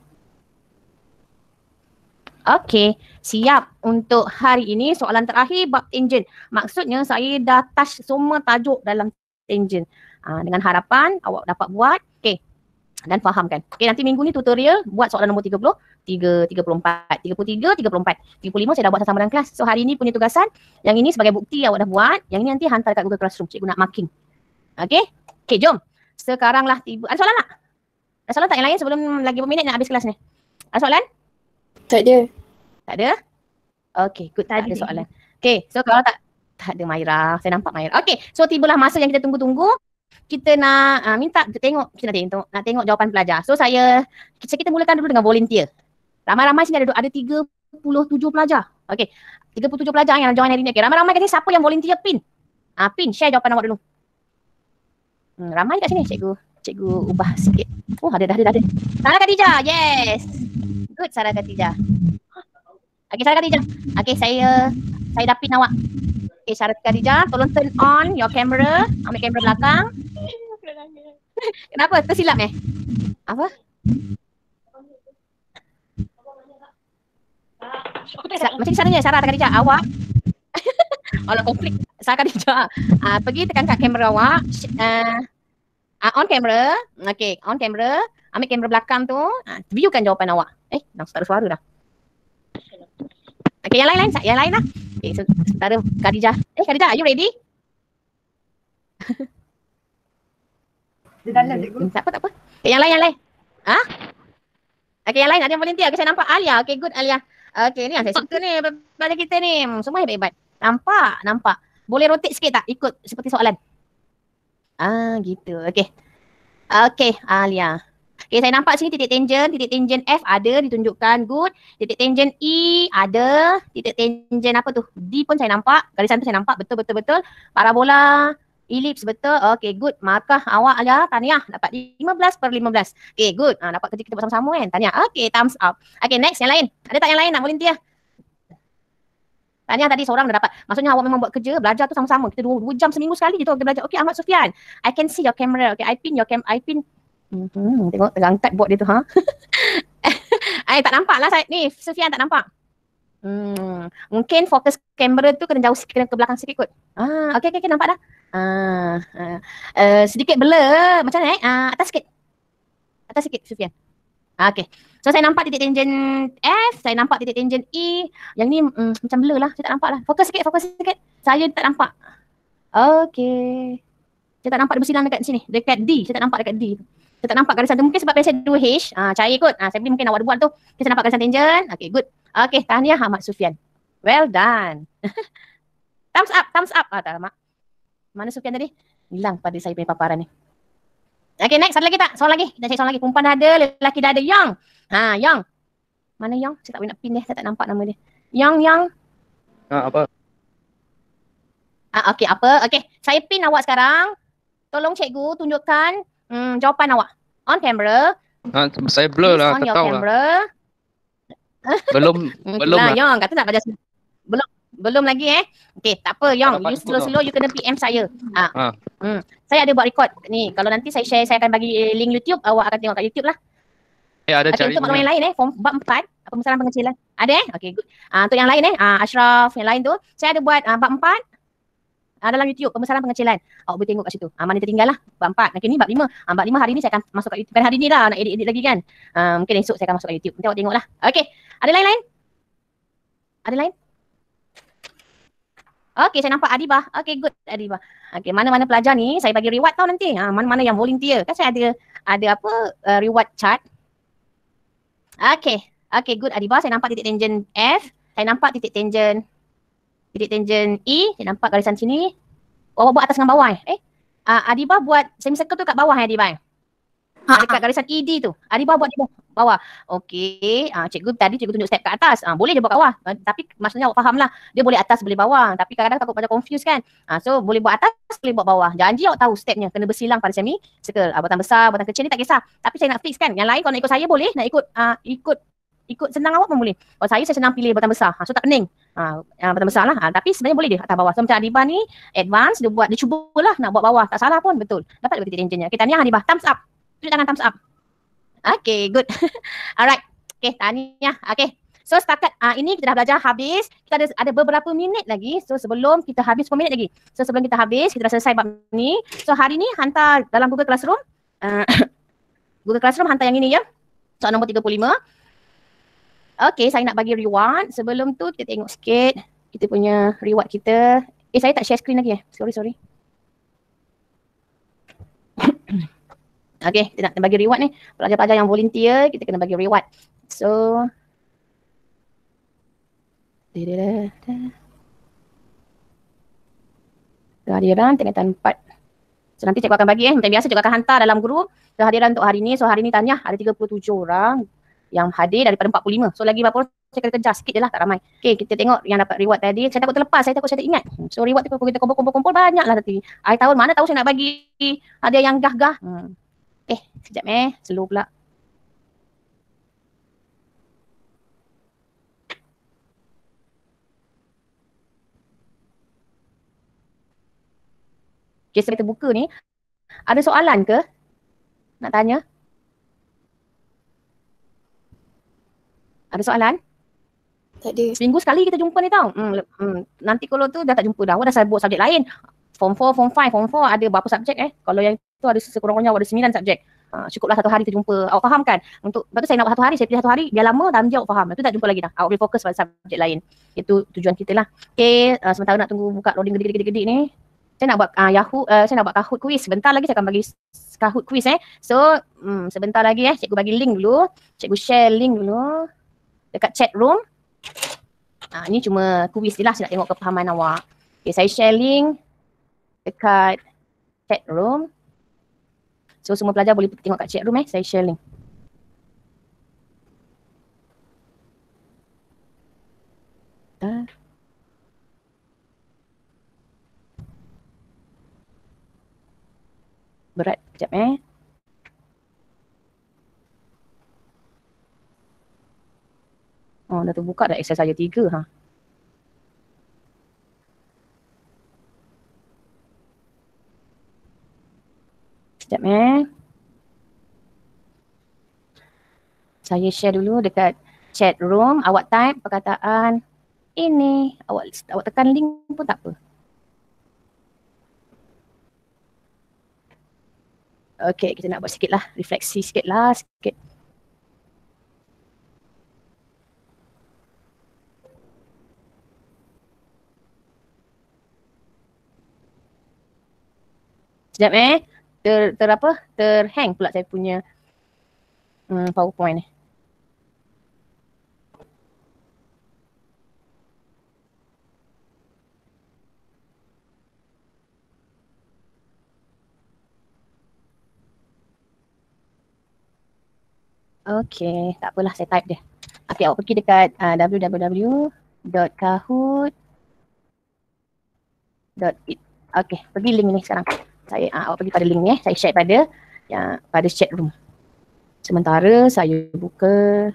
Okey, siap untuk hari ini soalan terakhir bab tangent. Maksudnya saya dah touch semua tajuk dalam tangent. Dengan harapan awak dapat buat, okey, dan fahamkan. Okey, nanti minggu ni tutorial buat soalan nombor 30, 34, 33, 34, 35 saya dah buat sama dalam kelas. So hari ni punya tugasan, yang ini sebagai bukti awak dah buat, yang ini nanti hantar kat Google Classroom, cikgu nak marking. Okey? Okey, jom. Sekarang lah tiba. Ada soalan tak? Ada soalan tak yang lain sebelum lagi berapa minit nak habis kelas ni? Ada soalan? Tak ada. Tak ada? Okay, good. Tak ada soalan. Okay, so kalau tak ada Maira. Saya nampak Maira. Okay, so tibalah masa yang kita tunggu-tunggu. Kita nak minta tengok, kita nak tengok jawapan pelajar. So kita mulakan dulu dengan volunteer. Ramai-ramai sini ada 37 pelajar. Okay, 37 pelajar yang join hari ni. Okay, ramai-ramai kat sini siapa yang volunteer pin? Pin, share jawapan awak dulu. Ramai kat sini cikgu ubah sikit. Oh, ada dah. Sarah Khadijah, yes. Good, Sarah Khadijah. Okay, Sarah Khadijah. Okay, saya dah pin awak. Okay, Sarah Khadijah, tolong turn on your camera. Ambil kamera belakang. Kenapa? Tersilap Apa? Macam caranya Sarah Khadijah, awak Allah konflik. Sarah Khadijah, pergi tekan kat kamera awak. On camera. Okay, on camera. Ambil kamera belakang tu. Viewkan jawapan awak. Dah tak ada suara dah. Okay, yang lain lah. Okay, so sementara Khadijah. Khadijah, are you ready? Di dalam cikgu. Tak apa. Okay, yang lain. Okay, yang lain ada yang volunteer. Okay, saya nampak Alia. Okay, good Alia. Okay, ni yang saya suka ni pelajar kita ni. Semua hebat-hebat. Nampak. Boleh rotate sikit tak? Ikut seperti soalan. Gitu. Okay. Okay, Alia. Okay, saya nampak sini titik tangent F ada ditunjukkan, good. Titik tangent E ada, titik tangent apa tu? D pun saya nampak, garisan tu saya nampak, betul. Parabola, ellipse betul, okay, good. Markah awak Alia, tahniah, dapat 15/15. Okay, good. Dapat kerja kita bersama-sama kan, tahniah. Okay, thumbs up. Okay, next, yang lain. Ada tak yang lain nak volunteer? Tahniah tadi seorang dah dapat. Maksudnya awak memang buat kerja, belajar tu sama-sama. Kita 2 jam seminggu sekali je tu kita belajar. Okay, Ahmad Sufian, I can see your camera. Okay, I pin your camera, tengok terangkat buat dia tu tak nampak lah ni Sufian tak nampak. Mungkin fokus kamera tu kena jauh sikit, kena ke belakang sikit kot. Okay, nampak dah. Sedikit blur macam ni atas sikit Sufian. Okay, so saya nampak titik tangent F, saya nampak titik tangent E. Yang ni macam blur lah, saya tak nampak lah. Fokus sikit. Saya tak nampak. Okay, saya tak nampak dia bersilang dekat sini, dekat D. Saya tak nampak dekat D. Saya tak nampak garisan tu. Mungkin sebab pensel 2H. Cair kot. Saya beli mungkin awak ada buat tu. Saya nampak garisan tangent. Okay, good. Okay, tahniah Ahmad Sufian. Well done. Thumbs up. Tak lama. Mana Sufian tadi? Hilang pada saya punya paparan ni. Okay, next. Ada lagi tak? Soalan lagi. Kita cari soalan lagi. Perempuan dah ada, lelaki dah ada. Yang. Yang. Mana Yang? Saya tak boleh nak pin dia. Saya tak nampak nama dia. Yang. Apa? Okay, apa? Okay, saya pin awak sekarang. Tolong cikgu tunjukkan jawapan awak. On camera. Saya blur lah, tak tahu lah. Belum lah. Yang kata nak belajar. Belum lagi Okay, tak apa Yang. You slow you kena PM saya. Saya ada buat record ni. Kalau nanti saya share, saya akan bagi link YouTube. Awak akan tengok kat YouTube lah. Ada cari. Untuk maklumat yang lain form bab 4, pembesaran pengecilan. Ada Okay, good. Untuk yang lain Ashraf, yang lain tu, saya ada buat bab 4 dalam YouTube, pembesaran pengecilan. Awak boleh tengok kat situ. Mana tertinggal lah. Bab 4. Nanti ni bab 5. Bab 5 hari ni saya akan masuk kat YouTube. Kan hari ni lah nak edit lagi kan. Mungkin esok saya akan masuk kat YouTube. Nanti awak tengok lah. Okay. Ada lain-lain? Ada lain? Okay, saya nampak Adibah. Okay, good Adibah. Okay, mana-mana pelajar ni saya bagi reward tau nanti. Mana-mana yang volunteer. Kan saya ada apa reward chart. Okay. Okay, good Adibah. Saya nampak titik tangent F. Saya nampak titik tangent E, saya nampak garisan sini. Awak buat atas dengan bawah Adibah buat semicircle tu kat bawah Adibah. Dekat garisan ED tu. Di bawah, buat di bawah. Okey. Cikgu tunjuk step kat atas. Boleh je buat kat bawah. Tapi maksudnya awak faham lah. Dia boleh atas, boleh bawah. Tapi kadang-kadang takut pada confuse kan. So boleh buat atas, boleh buat bawah. Janji awak tahu stepnya. Kena bersilang pada semi circle. Buatan besar, buatan kecil ni tak kisah. Tapi saya nak fix kan. Yang lain kalau nak ikut saya boleh. Nak ikut senang awak pun boleh. Kalau saya senang pilih buatan besar. So tak pening. Buatan besar lah. Tapi sebenarnya boleh dia atas bawah. So macam Adibah ni advance, dia cubalah nak buat bawah. Tak salah pun, betul. Dapat lebih titik tangentnya. Okay, tahniah Adibah. Thumbs up. Tunjuk tangan thumbs up. Okay, good. Alright. Okay, tahniah. Okay. So setakat ini kita dah belajar habis. Kita ada beberapa minit lagi. So sebelum kita habis, 10 minit lagi. So sebelum kita habis, kita dah selesai bab ni. So hari ni hantar dalam Google Classroom. Google Classroom hantar yang ini ya. Soal nombor 35. Okay, saya nak bagi reward. Sebelum tu kita tengok sikit kita punya reward kita. Saya tak share screen lagi Sorry. Okay, kita nak bagi reward ni. Pelajar-pelajar yang volunteer, kita kena bagi reward. So kehadiran tingkatan 4. So nanti cikgu akan bagi macam biasa cikgu akan hantar dalam grup kehadiran untuk hari ni. So hari ni tanya ada 37 orang yang hadir daripada 45. So lagi berapa orang saya kena kejar sikit je lah, tak ramai. Okay, kita tengok yang dapat reward tadi. Saya takut terlepas, saya takut saya tak ingat. So reward tu kalau kita kumpul-kumpul banyak lah nanti. I tahu mana tahu saya nak bagi hadiah yang gah-gah. Sekejap slow pula. Okay, sebelum kita buka ni, ada soalan ke? Nak tanya? Ada soalan? Tak ada. Seminggu sekali kita jumpa ni tau. Nanti kalau tu dah tak jumpa dah. Awak dah sebut subjek lain. Form 4, Form 5, Form 4 ada berapa subjek Kalau yang tu ada sekurang-kurangnya ada 9 subjek. Cukuplah satu hari kita jumpa. Awak faham kan? Lepas tu saya nak buat satu hari, saya pilih satu hari. Biar lama dalam dia awak faham. Lepas tu tak jumpa lagi dah. Awak boleh fokus pada subjek lain. Itu tujuan kita lah. Okay, sementara nak tunggu buka loading gede-gede ni. Saya nak buat saya nak buat Kahoot quiz. Sebentar lagi saya akan bagi Kahoot quiz So, sebentar lagi cikgu bagi link dulu. Cikgu share link dulu dekat chat room. Ni cuma quiz je lah, saya nak tengok kepahaman awak. Okay, saya share link dekat chat room. So semua pelajar boleh tengok kat chat room saya share link. Berat sekejap dah terbuka dah Excel saya 3 Sekejap Saya share dulu dekat chat room. Awak type perkataan ini. Awak tekan link pun tak apa. Okay, kita nak buat sikit lah. Refleksi sikit lah. Sekejap terhang pula saya punya PowerPoint ni. Okay, tak apalah saya type dia. Okay, awak pergi dekat www.kahoot.it. Okay, pergi link ni sekarang. Awak pergi pada link ni saya share pada chat room. Sementara saya buka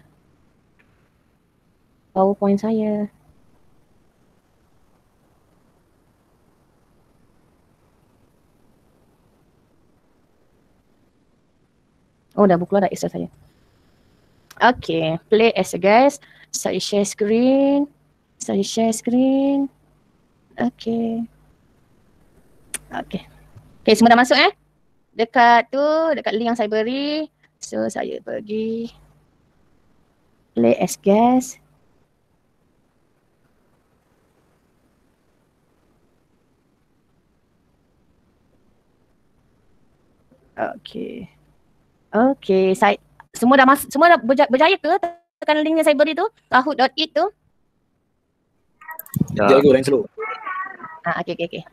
PowerPoint saya. Oh, dah keluar dah Excel saya. Okay, play as a guys. Saya share screen. Okay. Okay, semua dah masuk dekat link yang saya beri. So saya pergi play as guest. Okay, saya semua dah berjaya ke tekan link yang saya beri tu, kahoot.it tu? Jago lain slow. Okay.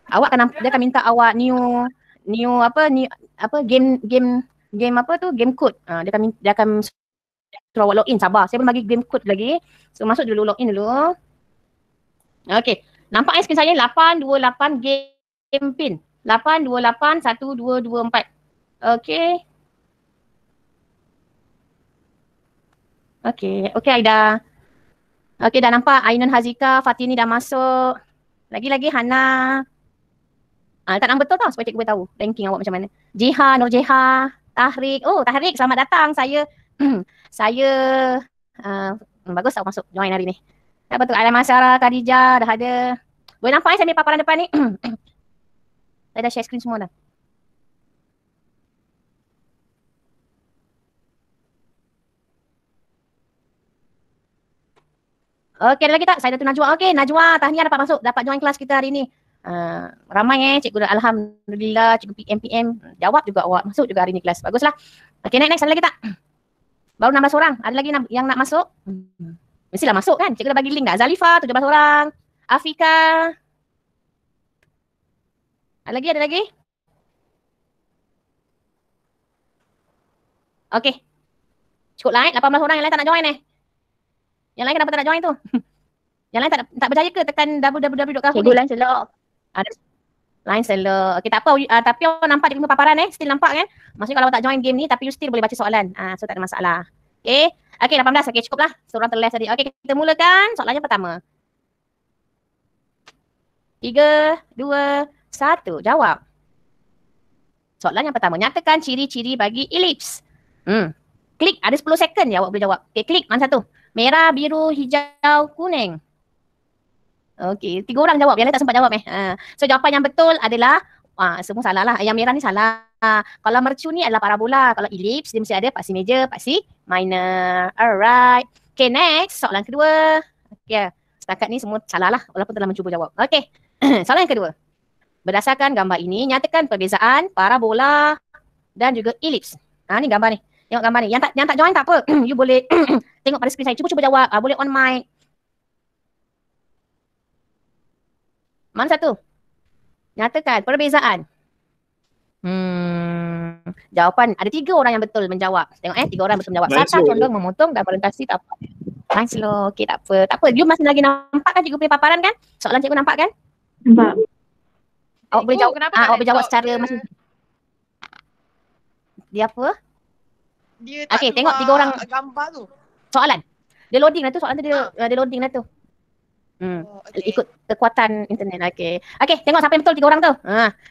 Dia akan minta awak new game apa tu, game code. Dia akan suruh awak login. Sabar, saya belum bagi game code lagi. So masuk dulu, login dulu. Okey, nampak screen saya 828 game pin. 8281224. Okey. Okey Aida. Okey, dah nampak Ainun Hazika, Fatini dah masuk. Lagi-lagi Hana. Tak nak betul tau supaya cikgu tahu ranking awak macam mana. Jiha, Nur Jiha, Tahrik. Oh, Tahrik selamat datang. Saya bagus awak masuk join hari ni. Tak betul, ada Masyara, Khadijah dah ada. Boleh nampak saya ambil paparan depan ni? Saya dah share screen semua dah. Okey, ada lagi tak? Saya Datuk Najwa. Okey, Najwa, tahniah dapat masuk, dapat join kelas kita hari ni. Ramai cikgu, alhamdulillah, cikgu PM. Jawab juga awak, masuk juga hari ni kelas. Baguslah. Okey, next ada lagi tak? Baru 16 orang. Ada lagi yang nak masuk? Mestilah masuk kan? Cikgu dah bagi link dah. Zalifa, 17 orang. Afika. Ada lagi? Okey. Cukup lah 18 orang yang lain tak nak join Yang lain kenapa tak nak join tu? Yang lain tak berjaya ke tekan www.kahoot? Cikgu line selok. Ada line selok. Okey, tak apa. Tapi awak nampak dia punya paparan still nampak kan? Maksudnya kalau awak tak join game ni tapi you still boleh baca soalan. So tak ada masalah. Okey. Okey, 18. Okey, cukup lah. Seorang terless tadi. Okey, kita mulakan soalannya pertama. 3, 2, 1. Jawab. Soalan yang pertama. Nyatakan ciri-ciri bagi elips. Klik. Ada 10 second je awak boleh jawab. Okey, klik. Mana satu? Merah, biru, hijau, kuning. Okey, 3 orang jawab. Yang lain tak sempat jawab So jawapan yang betul adalah semua salah lah. Yang merah ni salah. Kalau mercu ni adalah parabola. Kalau elips dia mesti ada paksi major, paksi minor. Alright. Okay, next. Soalan kedua. Okay. Setakat ni semua salah lah walaupun telah mencuba jawab. Okay. Soalan yang kedua. Berdasarkan gambar ini, nyatakan perbezaan parabola dan juga elips. Ni gambar ni. Tengok gambar ni. Yang tak join tak apa. You boleh tengok pada skrin saya. Cuba jawab. Boleh on mic. Mana satu? Nyatakan perbezaan. Jawapan. Ada 3 orang yang betul menjawab. Tengok 3 orang betul menjawab. Sata condong memotong dan orientasi tak apa. Nice loh. Okay, tak apa. Tak apa. You masih lagi nampak kan cikgu punya paparan kan? Soalan cikgu nampak kan? Nampak. Awak boleh jawab. Awak boleh jawab secara masing. Dia apa? Dia tak tengok 3 orang gambar tu. Soalan. Dia loading lah tu. Soalan tu dia loading lah tu. Ikut kekuatan internet. Okay, tengok siapa yang betul 3 orang tu.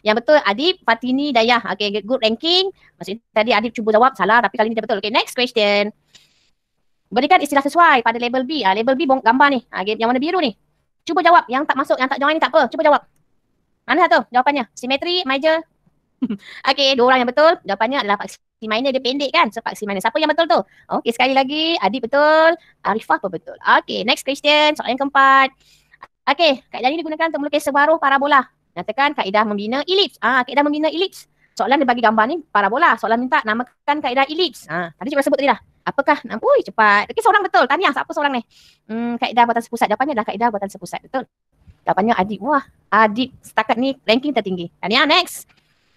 Yang betul Adib, Fatini, Dayah. Okay, good ranking. Maksudnya tadi Adib cuba jawab salah tapi kali ni dia betul. Okay, next question. Berikan istilah sesuai pada label B. Label B gambar ni. Yang warna biru ni. Cuba jawab. Yang tak masuk, yang tak join ni tak apa. Cuba jawab. Mana satu jawapannya? Simetri, major. Okay, 2 orang yang betul. Jawapannya adalah paksi minor. Dia pendek kan? So, paksi minor. Siapa yang betul tu? Okay, sekali lagi. Adib betul. Arifah pun betul. Okay, next question. Soalan yang keempat. Okay, kaedah ini digunakan untuk melukis separuh parabola. Nyatakan kaedah membina elips. Kaedah membina elips. Soalan dia bagi gambar ni parabola. Soalan minta namakan kaedah elips. Tadi cikgu sebut tadi dah. Apakah? Ui, cepat. Okay, seorang betul. Tanya siapa seorang ni? Kaedah buatan sepusat. Jawapannya adalah kaedah buatan sepusat. Betul. Jawapannya Adib. Wah, Adib setakat ni ranking tertinggi. Tanya next.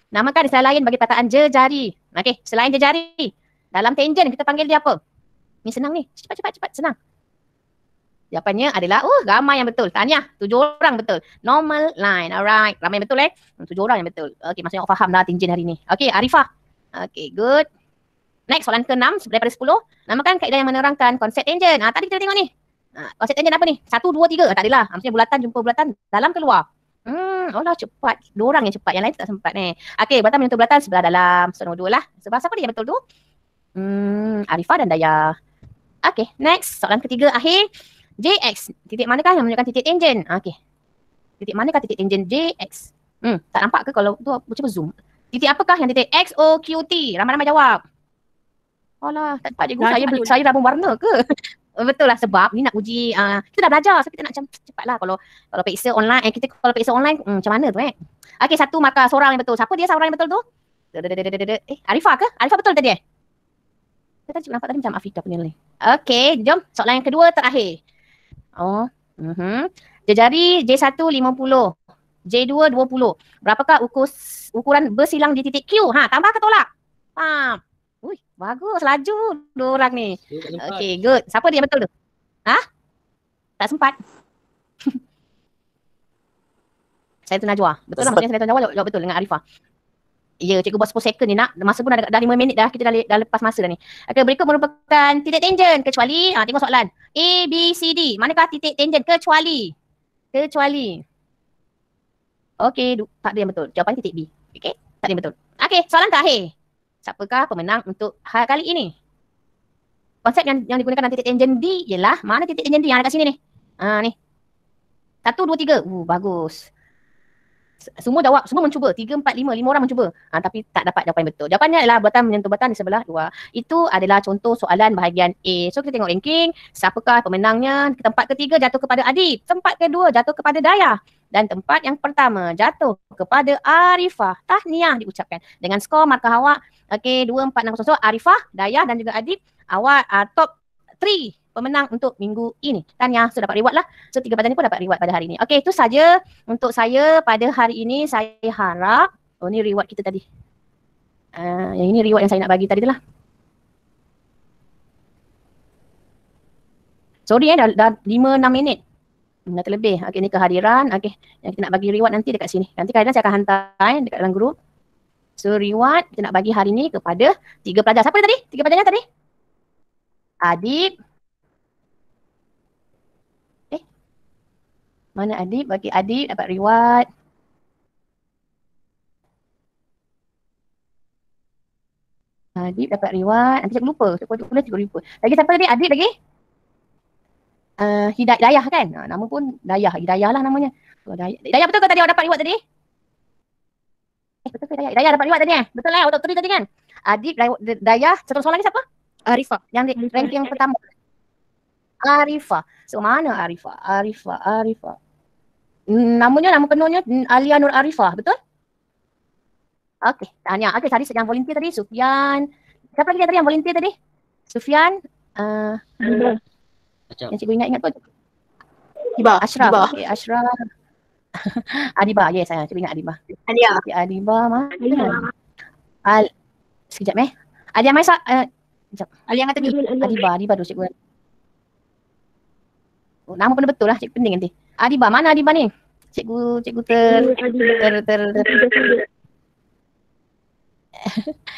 Namakan istilah lain bagi perkataan jejari. Okey, selain jejari. Dalam tangent kita panggil dia apa? Ni senang ni. Cepat, senang. Jawapannya adalah, ramai yang betul. Tanya, 7 orang betul. Normal line. Alright. Ramai yang betul 7 orang yang betul. Okey, maksudnya awak faham dah tangent hari ni. Okey, Arifah. Okey, good. Next, soalan ke-6 daripada 10. Namakan kaedah yang menerangkan konsep tangent. Tadi kita tengok ni. Konsep tangent apa ni? 1, 2, 3. Tak adalah. Maksudnya bulatan jumpa bulatan dalam keluar. Cepat. 2 orang yang cepat. Yang lain tak sempat ni. Okey, bulatan menyentuh bulatan sebelah dalam. So, nombor 2 lah. Sebab siapa dia yang betul tu? Arifah dan Dayah. Okey, next. Soalan ketiga akhir. JX. Titik manakah yang menunjukkan titik tangent? Okey. Titik manakah titik tangent JX? Tak nampak ke kalau tu cuba zoom. Titik apakah yang titik XOQT? Ramai-ramai jawab. Alah, tak dapat cikgu. Saya rambut warna ke? Betul lah sebab ni nak uji. Kita dah belajar. So kita nak macam cepatlah kalau periksa online. Kalau periksa online macam mana tu Okey, 1 markah seorang yang betul. Siapa dia seorang yang betul tu? Arifah ke? Arifah betul tadi Saya tadi nampak tadi macam Afika punya ni. Okey, jom soalan yang kedua terakhir. Jejari J1 50. J2 20. Berapakah ukuran bersilang di titik Q? Tambah ke tolak? Ui, bagus, laju dua orang ni. Okay, good. Siapa dia betul tu? Tak sempat. Saya tu Najwa. Betul lah, maksudnya saya tu Najwa jawab betul dengan Arifah. Ya, cikgu buat 10 second ni nak. Masa pun dah 5 minit dah. Kita dah lepas masa dah ni. Okay, berikut merupakan titik tangent. Kecuali, tengok soalan. A, B, C, D. Manakah titik tangent? Kecuali. Okay, tak ada yang betul. Jawapan titik B. Okay, tak ada yang betul. Okay, soalan terakhir. Siapakah pemenang untuk kali ini? Konsep yang digunakan dalam titik tangent D ialah, mana titik tangent D yang ada kat sini ni? Ni. 1, 2, 3. Bagus. Semua jawab, semua mencuba. 3, 4, 5 orang mencuba. Tapi tak dapat jawapan betul. Jawapannya adalah buatan menyentuh buatan di sebelah 2. Itu adalah contoh soalan bahagian A. So kita tengok ranking. Siapakah pemenangnya? Tempat ketiga jatuh kepada Adib. Tempat kedua jatuh kepada Dayah. Dan tempat yang pertama jatuh kepada Arifah. Tahniah diucapkan. Dengan skor markah awak. Okay, 2, 4, 6, 0. So Arifah, Dayah dan juga Adib. Awak top 3 pemenang untuk minggu ini. Tahniah, so dapat reward lah. So 3 pelajar ni pun dapat reward pada hari ini. Okay, itu saja untuk saya pada hari ini. Saya harap, ni reward kita tadi. Yang ini reward yang saya nak bagi tadi tu lah. Sorry dah 5-6 minit. Dah terlebih. Okay, ni kehadiran. Okay, yang kita nak bagi reward nanti dekat sini. Nanti kehadiran saya akan hantar dekat dalam grup. So reward kita nak bagi hari ni kepada 3 pelajar. Siapa tadi? 3 pelajarnya tadi? Adib. Mana Adib? Bagi Adib dapat reward. Adib dapat reward. Nanti cikgu lupa. Cikgu lupa. Lagi siapa tadi? Adib lagi? Dayah kan? Nama pun Dayah. Hidayah lah namanya. Dayah betul ke tadi awak dapat reward tadi? Betul ke Dayah? Dayah dapat reward tadi Betul lah. Awak tak tulis tadi kan? Adib, Dayah. Satu soalan lagi siapa? Arifah. Yang ranking yang pertama. Arifah. So mana Arifah? Arifah. Nama penuhnya Alia Nur Arifah, betul? Okey, tanya. Okey, tadi yang volunteer tadi Sufian. Siapa lagi tadi yang volunteer tadi? Sufian. Yang cikgu ingat pun. Ashraf. Okey, Ashraf. Adiba, yes saya cikgu ingat Adiba. Adiba mana? Sekejap Alia Maisa. Sekejap. Alia kata ni. Adiba tu cikgu. Nama pun betul lah, cikgu penting nanti. Adiba, mana Adiba ni? Cikgu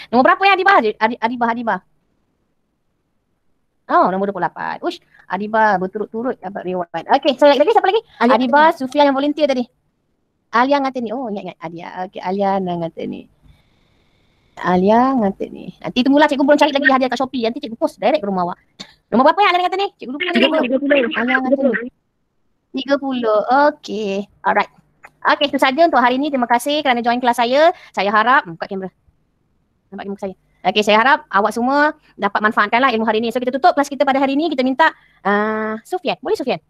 Nombor berapa ya Adiba? Adiba. Oh, nombor 28. Ush, Adiba berturut-turut dapat reward. Okey, so lagi siapa lagi? Adiba, Sufian yang volunteer tadi. Alia ngata ni. Oh, ingat Alia. Okey, Alia ngata ni. Nanti tunggulah cikgu belum cari lagi hadiah kat Shopee. Nanti cikgu post direct ke rumah awak. Nombor berapa yang Alia kata ni? Cikgu lupa. 30. Alia kata ni. 30. Okey. Alright. Okey, itu saja untuk hari ini. Terima kasih kerana join kelas saya. Saya harap, buka kamera. Nampak muka saya. Okey, saya harap awak semua dapat manfaatkanlah ilmu hari ini. So kita tutup kelas kita pada hari ini. Kita minta Sufian. Boleh Sufian?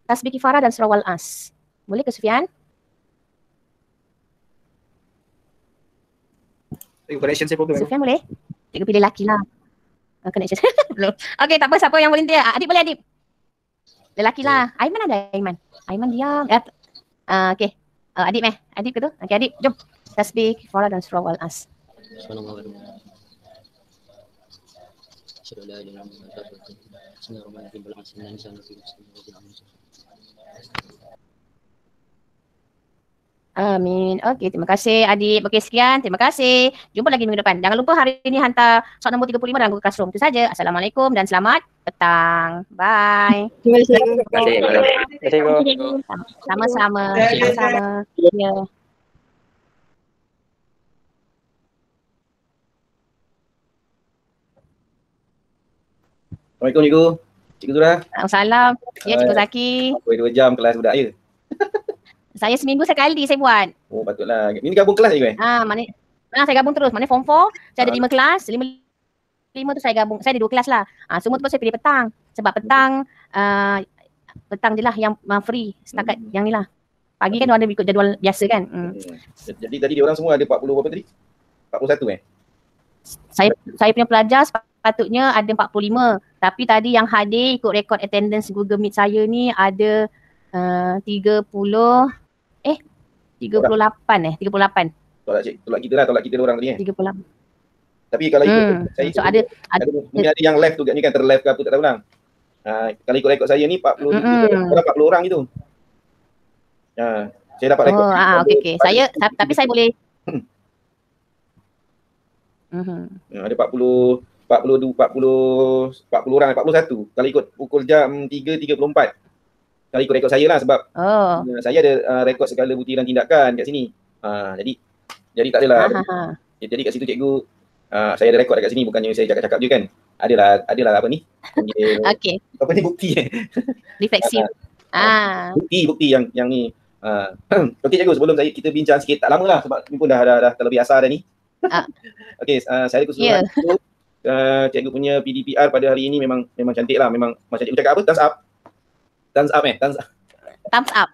Tasbih Kifarah dan Surah Wal-As. Boleh ke Sufian? Connection saya problem. Sufian boleh? Cikgu pilih lelaki lah. Connection. Belum. Okey, tak apa. Siapa yang volunteer? Adib boleh Adib? Lelaki lah. Aiman ada Aiman. Aiman diam. Okey. Adib Adib ke tu? Okey Adib, jom. Tasbih Kifarah dan Surah Wal-As. Amin. Okey, terima kasih Adib. Okey, sekian. Terima kasih. Jumpa lagi minggu depan. Jangan lupa hari ini hantar soal nombor 35 dalam Google Classroom. Itu saja. Assalamualaikum dan selamat petang. Bye. Terima kasih. Sama-sama. Sama-sama. Ya. Assalamualaikum Cikgu. Cikgu Zura. Salam. Ya, Cikgu Zaki. 2 jam kelas budak ya? Saya seminggu sekali saya buat. Oh, patutlah. Ini gabung kelas Cikgu Mana saya gabung terus. Mana form 4, saya ada 5 kelas. 5 tu saya gabung. Saya ada 2 kelas lah. Semua tu saya pilih petang. Sebab petang je lah yang free setakat yang ni lah. Pagi kan dia ada ikut jadual biasa kan. Jadi tadi dia orang semua ada 40 berapa tadi? 41 Saya punya pelajar sepatutnya ada 45. Tapi tadi yang hadir ikut rekod attendance Google Meet saya ni ada 30. 38 38. Tolak kita orang tadi 38. Tapi kalau ikut saya So ada mungkin ada yang live tu kat ni kan, terlive ke apa tak tahu lah. Kalau ikut rekod saya ni 40 orang gitu. Saya dapat rekod. okey. Tapi saya boleh ada 40 orang, 41. Kalau ikut pukul jam 3.34. Kalau ikut rekod saya lah sebab saya ada rekod segala butiran tindakan kat sini. Jadi tak adalah. Jadi kat situ cikgu saya ada rekod dekat sini, bukannya saya cakap-cakap je kan. Adalah apa ni? Okey. Apa ni bukti Refleksif. Bukti yang ni. Okey cikgu, sebelum kita bincang sikit, tak lama lah sebab ni pun dah terlebih asar dah ni. Okey, saya ada keseluruhan itu. Cikgu punya PDPR pada hari ini memang cantik lah. Memang macam cikgu cakap apa? Thumbs up. Thumbs up.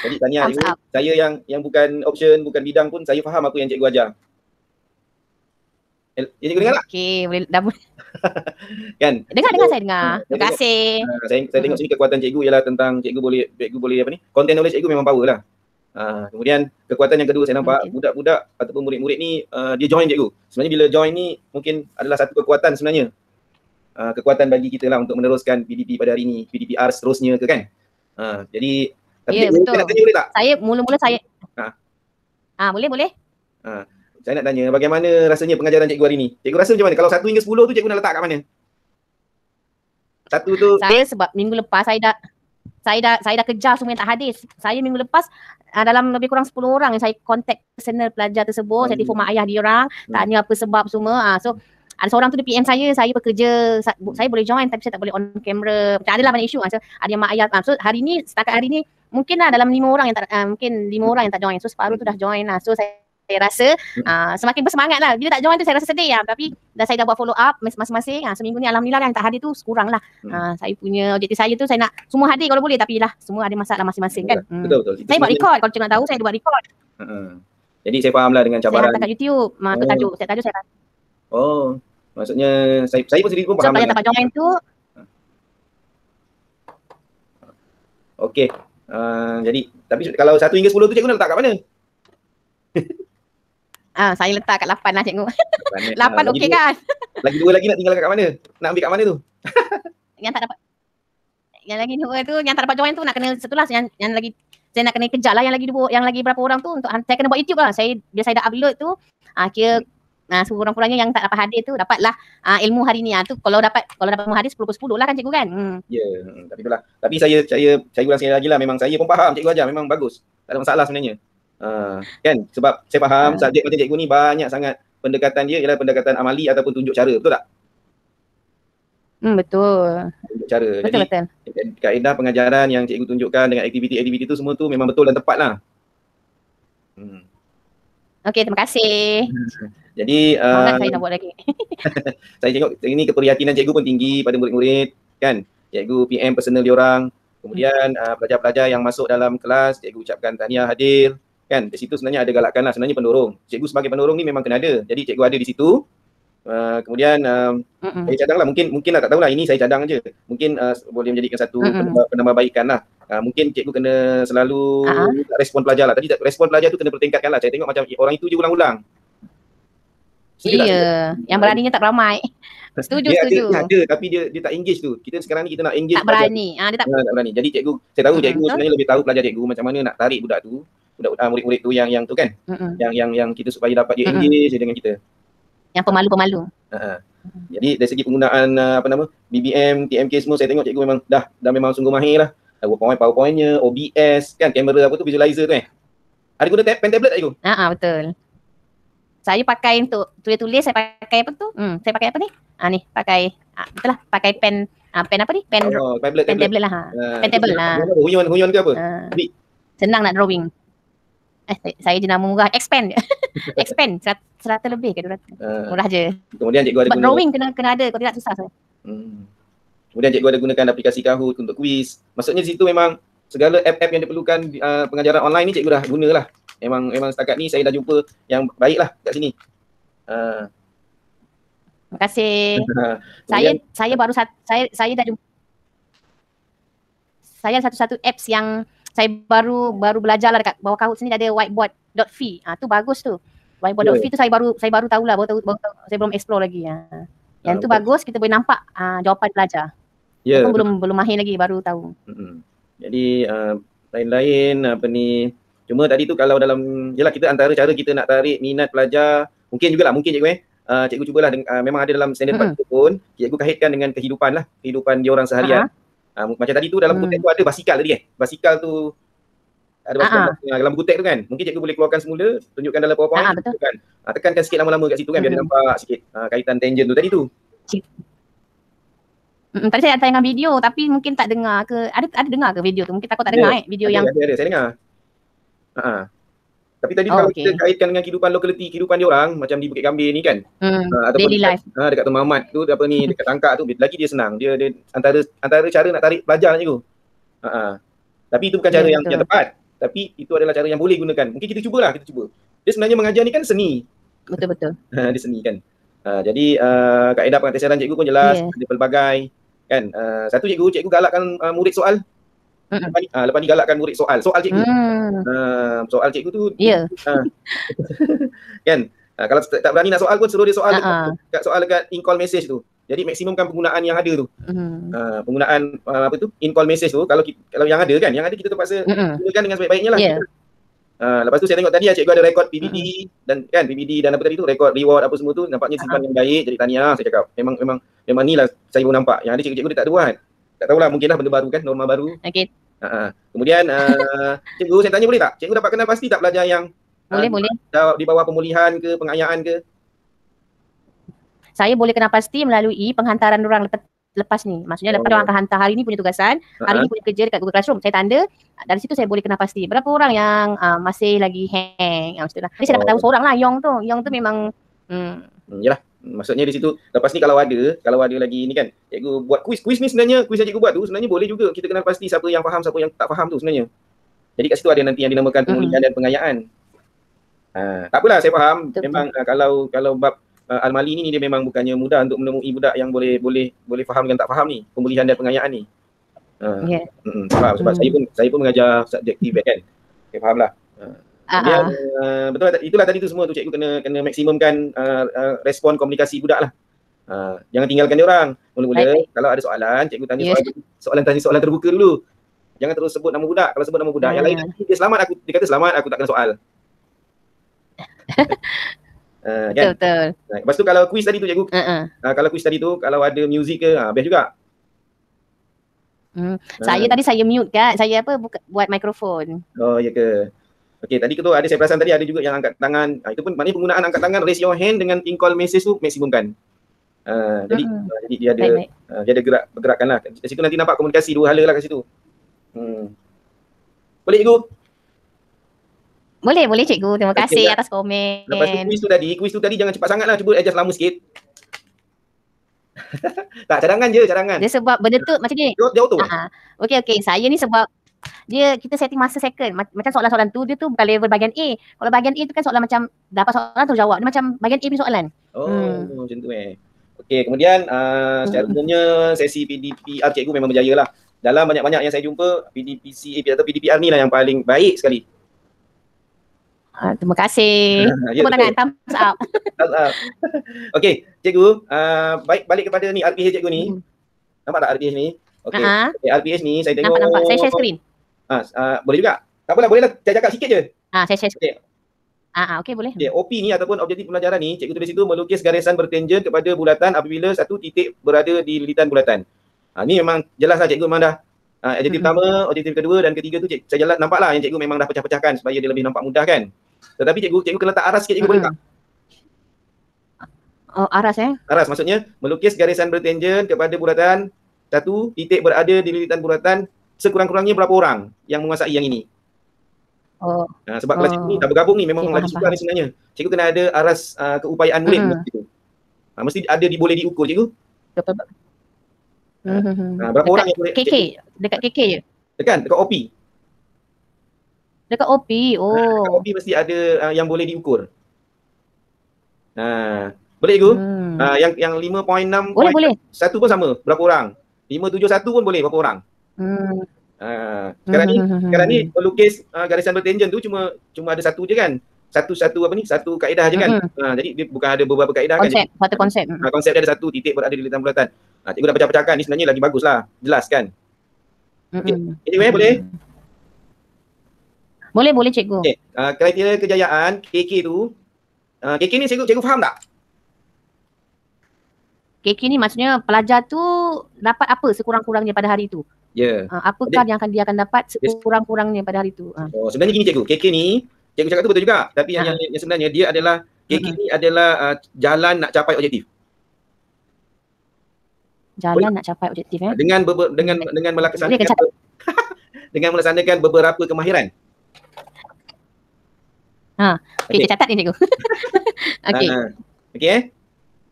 Jadi tanya cikgu, saya yang bukan option, bukan bidang pun saya faham apa yang cikgu ajar. Cikgu dengar tak? Okey, dah kan? Dengar saya dengar. Terima kasih. Saya tengok sini kekuatan cikgu ialah tentang cikgu boleh apa ni? Content knowledge cikgu memang power lah. Kemudian kekuatan yang kedua saya nampak budak-budak ataupun murid-murid ni dia join cikgu. Sebenarnya bila join ni mungkin adalah satu kekuatan sebenarnya. Kekuatan bagi kita lah untuk meneruskan PDP pada hari ni, PDPR seterusnya ke kan. Jadi tapi betul. nak tanya boleh tak? Saya mula-mula boleh. Saya nak tanya bagaimana rasanya pengajaran cikgu hari ni? Cikgu rasa macam mana? Kalau 1 hingga 10 tu cikgu nak letak kat mana? 1 tu saya sebab minggu lepas saya dah kejar semua yang tak hadis. Saya minggu lepas dalam lebih kurang 10 orang yang saya kontak personal pelajar tersebut, saya telefon mak ayah dia orang, tanya apa sebab semua. So ada seorang tu dia PM saya bekerja, saya boleh join tapi saya tak boleh on camera. Macam adalah banyak isu. So ada yang mak ayah. So setakat hari ni mungkin lah dalam 5 orang yang tak mungkin 5 orang yang tak join. So separuh tu dah join lah. So saya rasa semakin bersemangat lah. Bila tak join tu saya rasa sedih lah. Tapi saya dah buat follow up masing-masing. Seminggu ni alhamdulillah yang tak hadir tu kurang lah. Saya punya objektif saya tu saya nak semua hadir kalau boleh. Tapi lah semua ada masalah masing-masing kan. Betul. Saya buat record. Kalau cikgu nak tahu saya ada buat record. Jadi saya faham lah dengan cabaran. Saya hantar kat YouTube. Tajuk saya maksudnya saya pun sendiri pun faham. So kalau tak join tu okey. Jadi tapi kalau 1 hingga 10 tu cikgu nak letak kat mana? Saya letak kat 8 lah cikgu. 8 okey kan? Lagi 2 lagi nak tinggal kat mana? Nak ambil kat mana tu? Yang tak dapat. Yang lagi 2 tu yang tak dapat join tu nak kena setulah yang lagi saya nak kena kejar lah yang lagi berapa orang tu untuk saya kena buat YouTube lah. Bila saya dah upload tu kira sekurang-kurangnya yang tak dapat hadir tu dapatlah ilmu hari ni. Tu kalau dapat ilmu hadir 10/10 lah kan cikgu kan. Tapi itulah. Tapi saya ulang sekali lagi lah, memang saya pun faham cikgu ajar memang bagus. Tak ada masalah sebenarnya. Kan sebab saya faham subjek macam cikgu ni banyak sangat pendekatan dia ialah pendekatan amali ataupun tunjuk cara, betul tak? Betul. Tunjuk cara. Betul. Jadi kaedah pengajaran yang cikgu tunjukkan dengan aktiviti-aktiviti tu semua tu memang betul dan tepat lah. Okey, terima kasih. Jadi saya nak buat lagi. saya tengok ini keprihatinan cikgu pun tinggi pada murid-murid kan. Cikgu PM personal diorang. Kemudian pelajar-pelajar yang masuk dalam kelas cikgu ucapkan tahniah hadir. Kan, di situ sebenarnya ada galakan lah, sebenarnya pendorong. Cikgu sebagai pendorong ni memang kena ada. Jadi cikgu ada di situ. Kemudian saya cadang lah, mungkin lah tak tahulah, ini saya cadang je. Mungkin boleh menjadikan satu penambahbaikan lah. Mungkin cikgu kena selalu respon pelajar lah. Tadi respon pelajar tu kena pertingkatkan lah. Saya tengok macam orang itu je ulang-ulang. Yang beraninya tak beramai. Setuju. Dia ada tapi dia tak engage tu. Sekarang ni kita nak engage. Tak berani. Dia tak berani. Jadi cikgu, saya tahu cikgu sebenarnya lebih tahu pelajar cikgu macam mana nak tarik budak tu. Murid-murid tu yang tu kan. Yang kita supaya dapat dia engage dengan kita. Yang pemalu-pemalu. Jadi dari segi penggunaan BBM, TMK semua saya tengok cikgu memang dah memang sungguh mahir lah. PowerPoint-nya, OBS kan, kamera apa tu, visualizer tu Ada guna pen tablet tak cikgu? Betul. Saya pakai untuk tulis saya pakai apa tu? Saya pakai apa ni? Ni pakai betul lah, pakai pen apa ni? Pen tablet lah. Pen tablet lah. Hunyon ke apa? Senang nak drawing. Saya je nama murah, expand. Expand 100 lebih ke 200. Murah je. Kemudian cikgu ada guna drawing kena ada, kalau tidak susah saya. Kemudian cikgu ada gunakan aplikasi Kahoot untuk kuis. Maksudnya di situ memang segala app-app yang diperlukan pengajaran online ni cikgu dah guna lah. Memang setakat ni saya dah jumpa yang baik lah kat sini. Terima kasih. saya baru saya dah jumpa. Saya satu-satu apps yang Saya baru belajar lah dekat bawah Kahoot sini ada whiteboard.fi. Tu bagus tu. Whiteboard.fi tu saya baru tahu lah, baru tahu, saya belum explore lagi. Yang tu bagus, kita boleh nampak jawapan belajar. Ya. Belum mahir lagi, baru tahu. Jadi lain-lain apa ni, cuma tadi tu kalau dalam, yelah kita antara cara kita nak tarik minat pelajar, mungkin cikgu cikgu cubalah memang ada dalam standard 4 pun, cikgu kaitkan dengan kehidupan dia orang seharian. Macam tadi tu dalam buku teks tu ada basikal tadi basikal tu ada basikal dalam buku teks tu kan, mungkin cikgu boleh keluarkan semula, tunjukkan dalam PowerPoint, tunjukkan, tekankan sikit lama-lama kat situ kan, biar dia nampak sikit kaitan tangent tu tadi tu. Tadi saya tayangkan video tapi mungkin tak dengar ke, ada dengar ke video tu? Mungkin takut tak dengar video yang ada, saya dengar. Tapi tadi kalau kita kaitkan dengan kehidupan lokaliti, kehidupan dia orang macam di Bukit Gambir ni kan. Daily life. Dekat Tun Mahamat tu apa ni, dekat Tangkak tu lagi dia senang. Dia antara cara nak tarik pelajar cikgu. Tapi itu bukan cara yang tepat. Tapi itu adalah cara yang boleh gunakan. Mungkin kita cuba. Dia sebenarnya mengajar ni kan seni. Betul. Dia seni kan. Jadi kaedah pengaktisaran cikgu pun jelas, ada pelbagai kan. Satu cikgu galakkan murid soal. Lepas ni galakkan murid soal cikgu. Soal cikgu tu kan. Kalau tak berani nak soal pun suruh dia soal dekat in-call message tu. Jadi maksimumkan penggunaan yang ada tu. Penggunaan in-call message tu, kalau yang ada kita terpaksa gunakan dengan sebaik-baiknya lah. Lepas tu saya tengok tadi cikgu ada rekod PBD dan kan, PBD dan apa tadi tu, rekod reward apa semua tu, nampaknya simpan yang baik. Jadi tahniah saya cakap. Memang ni lah saya baru nampak. Yang ada cikgu dia tak ada buat. Tak tahulah, mungkinlah benda baru kan, norma baru. Okey. Kemudian cikgu saya tanya boleh tak? Cikgu dapat kenal pasti tak pelajar yang boleh di bawah pemulihan ke, pengayaan ke? Saya boleh kenal pasti melalui penghantaran orang lepas ni. Maksudnya lepas orang akan hantar hari ni punya tugasan, hari ni punya kerja dekat Google Classroom. Saya tanda, dari situ saya boleh kenal pasti berapa orang yang masih lagi hang. Macam tu lah. Jadi saya dapat tahu seorang lah, Yong tu memang yalah. Maksudnya di situ lepas ni kalau ada lagi ni kan, cikgu buat kuis ni sebenarnya, kuis yang cikgu buat tu sebenarnya boleh juga kita kenal pasti siapa yang faham, siapa yang tak faham tu sebenarnya. Jadi kat situ ada nanti yang dinamakan pemulihan dan pengayaan. Tak apalah, saya faham. Memang kalau bab Al-Mali ni dia memang bukannya mudah untuk menemui budak yang boleh faham dengan tak faham ni, pemulihan dan pengayaan ni. Sebab saya pun mengajar subjektif kan. Saya fahamlah. Kemudian betul itulah tadi tu semua tu cikgu kena maksimumkan respon komunikasi budak lah. Jangan tinggalkan dia orang. Mula-mula kalau ada soalan, cikgu tanya soalan terbuka dulu. Jangan terus sebut nama budak. Kalau sebut nama budak yang lain dia kata selamat, aku tak kena soal. Kan? Betul. Lepas tu kalau kuis tadi tu cikgu, kalau kuis tadi tu kalau ada muzik ke, best juga. Saya tadi saya mute kan, saya buat mikrofon. Oh ya ke. Okey, tadi tu ada, saya perasan tadi ada juga yang angkat tangan. Itu pun maknanya penggunaan angkat tangan, raise your hand dengan in call message tu maksimumkan. Jadi dia ada bergerakan lah. Kat situ nanti nampak komunikasi dua hala lah kat situ. Boleh cikgu? Boleh cikgu. Terima kasih atas komen. Lepas tu kuis tu tadi jangan cepat sangat lah. Cuba adjust lama sikit. Tak, cadangan je. Dia sebab benda tu macam ni. Dia auto. Okey. Saya ni sebab kita setting masa second. Macam soalan-soalan tu, dia tu bukan level bahagian A. Kalau bahagian A tu kan soalan macam dapat soalan terus jawab. Dia macam bahagian A punya soalan. Macam tu Okey, kemudian secara umumnya sesi PDPR cikgu memang berjaya lah. Dalam banyak-banyak yang saya jumpa, PDPCA atau PDPR ni lah yang paling baik sekali. Terima kasih. Tepuk tangan, thumbs up. Okey, cikgu, balik kepada ni RPH cikgu ni. Nampak tak RPH ni? Okey, RPH ni saya tengok. Nampak. Saya share screen. Boleh juga. Tak apalah, bolehlah saya cakap sikit je. Saya share screen. Okey, boleh. Okay, OP ni ataupun objektif pembelajaran ni, cikgu tulis situ melukis garisan bertangen kepada bulatan apabila satu titik berada di lilitan bulatan. Ni memang jelas lah cikgu memang dah objektif pertama, objektif kedua dan ketiga tu saya jelas nampak lah yang cikgu memang dah pecah-pecahkan supaya dia lebih nampak mudah kan. Tetapi cikgu kena letak aras sikit cikgu boleh tak? Aras Aras maksudnya melukis garisan bertangen kepada bulatan, satu titik berada di lilitan bulatan, sekurang-kurangnya berapa orang yang menguasai yang ini. Sebab kelas cikgu ni dah bergabung ni memang lagi susah ni sebenarnya. Cikgu kena ada aras keupayaan murid gitu. Mesti ada boleh diukur cikgu. Berapa orang yang boleh dekat KK je. Dekat OP. Dekat OP. Dekat OP mesti ada yang boleh diukur. Boleh cikgu? Yang 5.6 boleh. 1 pun sama, berapa orang? 571 pun boleh, berapa orang? Sekarang ni melukis garisan bertangen tu cuma ada satu je kan. Satu kaedah je kan. Jadi dia bukan ada beberapa kaedah kan. Konsep, satu konsep. Konsep dia ada satu, titik berada di lintang bulatan. Cikgu dah pecah-pecahkan ni sebenarnya lagi bagus lah. Jelas kan. Anyway, boleh? Boleh cikgu. Okay. Kriteria kejayaan KK tu, KK ni cikgu faham tak? KK ni maksudnya pelajar tu dapat apa sekurang-kurangnya pada hari tu? Ya. Apakah yang dia akan dapat sekurang-kurangnya pada hari tu? Sebenarnya gini cikgu, KK ni cikgu cakap tu betul juga, tapi yang sebenarnya dia adalah KK ni adalah jalan nak capai objektif. Jalan nak capai objektif dengan melaksanakan dengan melaksanakan beberapa kemahiran. Kita catat ni cikgu. Okey.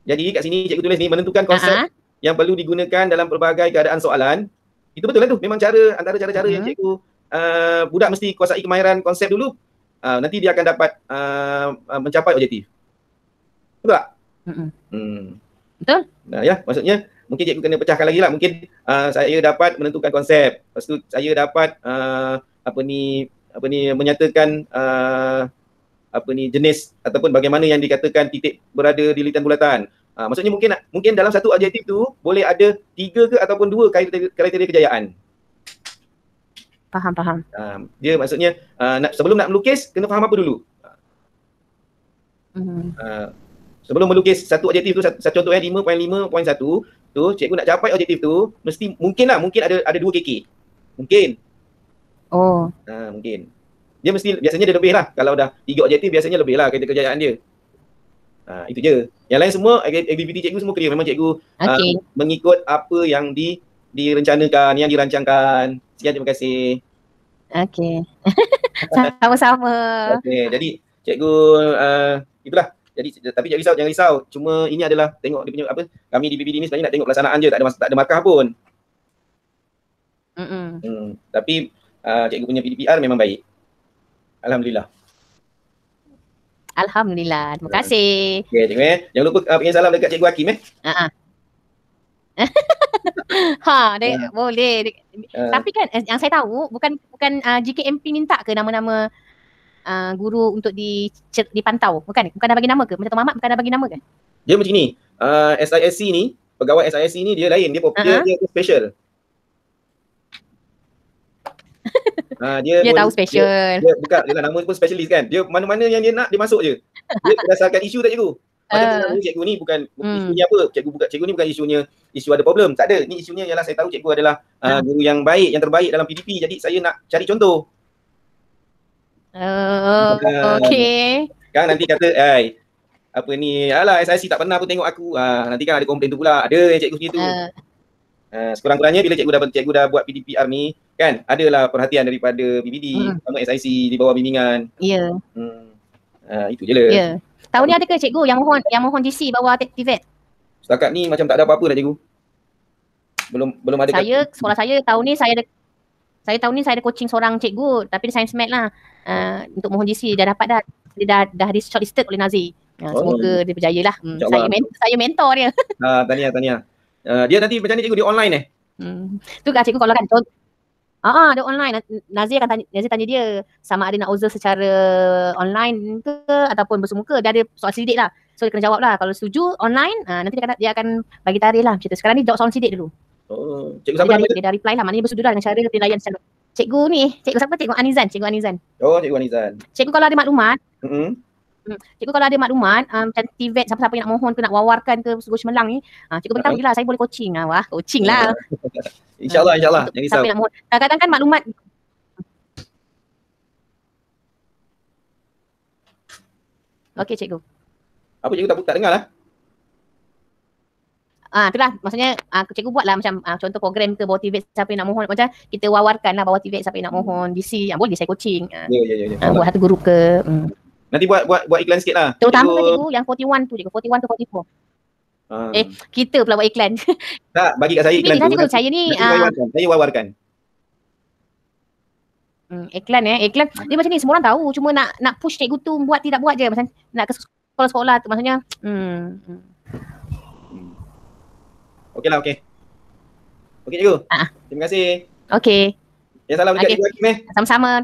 Jadi kat sini cikgu tulis ni menentukan konsep yang perlu digunakan dalam pelbagai keadaan soalan. Itu betul lah tu. Memang antara cara-cara yang cikgu budak mesti kuasai kemahiran konsep dulu. Nanti dia akan dapat mencapai objektif. Betul tak? Betul. Ya, maksudnya mungkin cikgu kena pecahkan lagi lah. Mungkin saya dapat menentukan konsep. Lepas tu saya dapat menyatakan jenis ataupun bagaimana yang dikatakan titik berada di lintang bulatan. Maksudnya mungkin dalam satu objektif tu boleh ada 3 ke ataupun 2 kriteria kejayaan. Faham. Dia maksudnya sebelum nak melukis kena faham apa dulu. Sebelum melukis satu objektif tu, contohnya 5.5.1 tu, cikgu nak capai objektif tu mungkin ada 2 KK. Mungkin. Mungkin. Dia biasanya dia lebih lah. Kalau dah 3 objektif biasanya lebih lah kriteria kejayaan dia. Itu je. Yang lain semua aktiviti cikgu semua clear. Memang cikgu mengikut apa yang direncanakan, yang dirancangkan. Sekian, terima kasih. Okey. Sama-sama. Okey, jadi cikgu itulah. Jadi tapi jangan risau. Cuma ini adalah tengok dia punya kami di PPD ni sebenarnya nak tengok pelaksanaan je, tak ada markah pun. Tapi cikgu punya PDPR memang baik. Alhamdulillah. Terima kasih. Okey, cikgu jangan lupa bagi salam dekat Cikgu Hakim boleh. Tapi kan yang saya tahu bukan GKMP minta ke nama-nama guru untuk dipantau. Bukan dah bagi nama ke? Macam Mamat bukan dah bagi nama kan? Dia macam ni. SISC ni, pegawai SISC ni dia lain, dia special. Dia tahu special. Dia nama pun specialist kan. Dia mana-mana yang dia nak dia masuk je. Dia berdasarkan isu tak cikgu? Macam cikgu ni bukan isunya apa? Cikgu ni bukan isu ada problem. Tak ada. Ni isunya ialah saya tahu cikgu adalah guru yang baik, yang terbaik dalam PDP. Jadi saya nak cari contoh. Okey. Kan nanti kata, SIC tak pernah pun tengok aku. Nanti kan ada komplain tu pula. Ada yang cikgu sini tu. Sekurang-kurangnya bila cikgu dah buat PDPR ni, kan adalah perhatian daripada PPD sama SIC di bawah bimbingan. Ya. Itu je lah. Ya. Tahun ni ada ke cikgu yang mohon GC bawah TVET? Setakat ni macam tak ada apa-apa dah cikgu. Belum ada. Sekolah saya tahun ni saya ada coaching seorang cikgu tapi dia science math lah. Untuk mohon GC dah dapat dah. Dia dah di shortlisted oleh Nazi. Semoga dia berjaya lah. Saya mentor dia. Tahniah. Dia nanti macam ni cikgu, dia online Tu kan cikgu kalau kan dia online. Nazi tanya dia sama ada nak user secara online ke ataupun bersemuka. Dia ada soal sidik lah. So dia kena jawab lah. Kalau setuju online, nanti dia akan bagi tarikh lah macam tu. Sekarang ni jawab soal sidik dulu. Cikgu siapa? Dia dah reply lah. Maknanya bersetuju lah dengan cara penilaian secara. Cikgu siapa? Cikgu Anizan. Cikgu Anizan. Cikgu kalau ada maklumat. Cikgu kalau ada maklumat macam TVET, siapa-siapa yang nak mohon ke nak wawarkan ke Guru Cemerlang ni, cikgu beritahu je lah, saya boleh coaching. Coaching lah. InsyaAllah. Jangan risau. Siapa yang nak mohon. Kadang-kadang kan maklumat. Okey cikgu. Apa cikgu tak dengar lah? Itulah maksudnya cikgu buat lah macam contoh program ke bawah TVET, siapa yang nak mohon, macam kita wawarkan lah bawah TVET siapa yang nak mohon DC, boleh saya coaching. Ya. Buat satu grup ke. Nanti buat iklan sikit lah. Terutama cikgu yang 41 tu cikgu, 41 to 44. Kita pula buat iklan. Tak, bagi kat saya iklan tu. Cikgu, saya ni saya wawarkan. Iklan iklan dia macam ni, semua orang tahu, cuma nak push cikgu tu buat tidak buat je, macam nak ke sekolah-sekolah tu maksudnya. Okey cikgu. Terima kasih. Okey. Yang salam dekat Okey. Cikgu Hakim Sama-sama.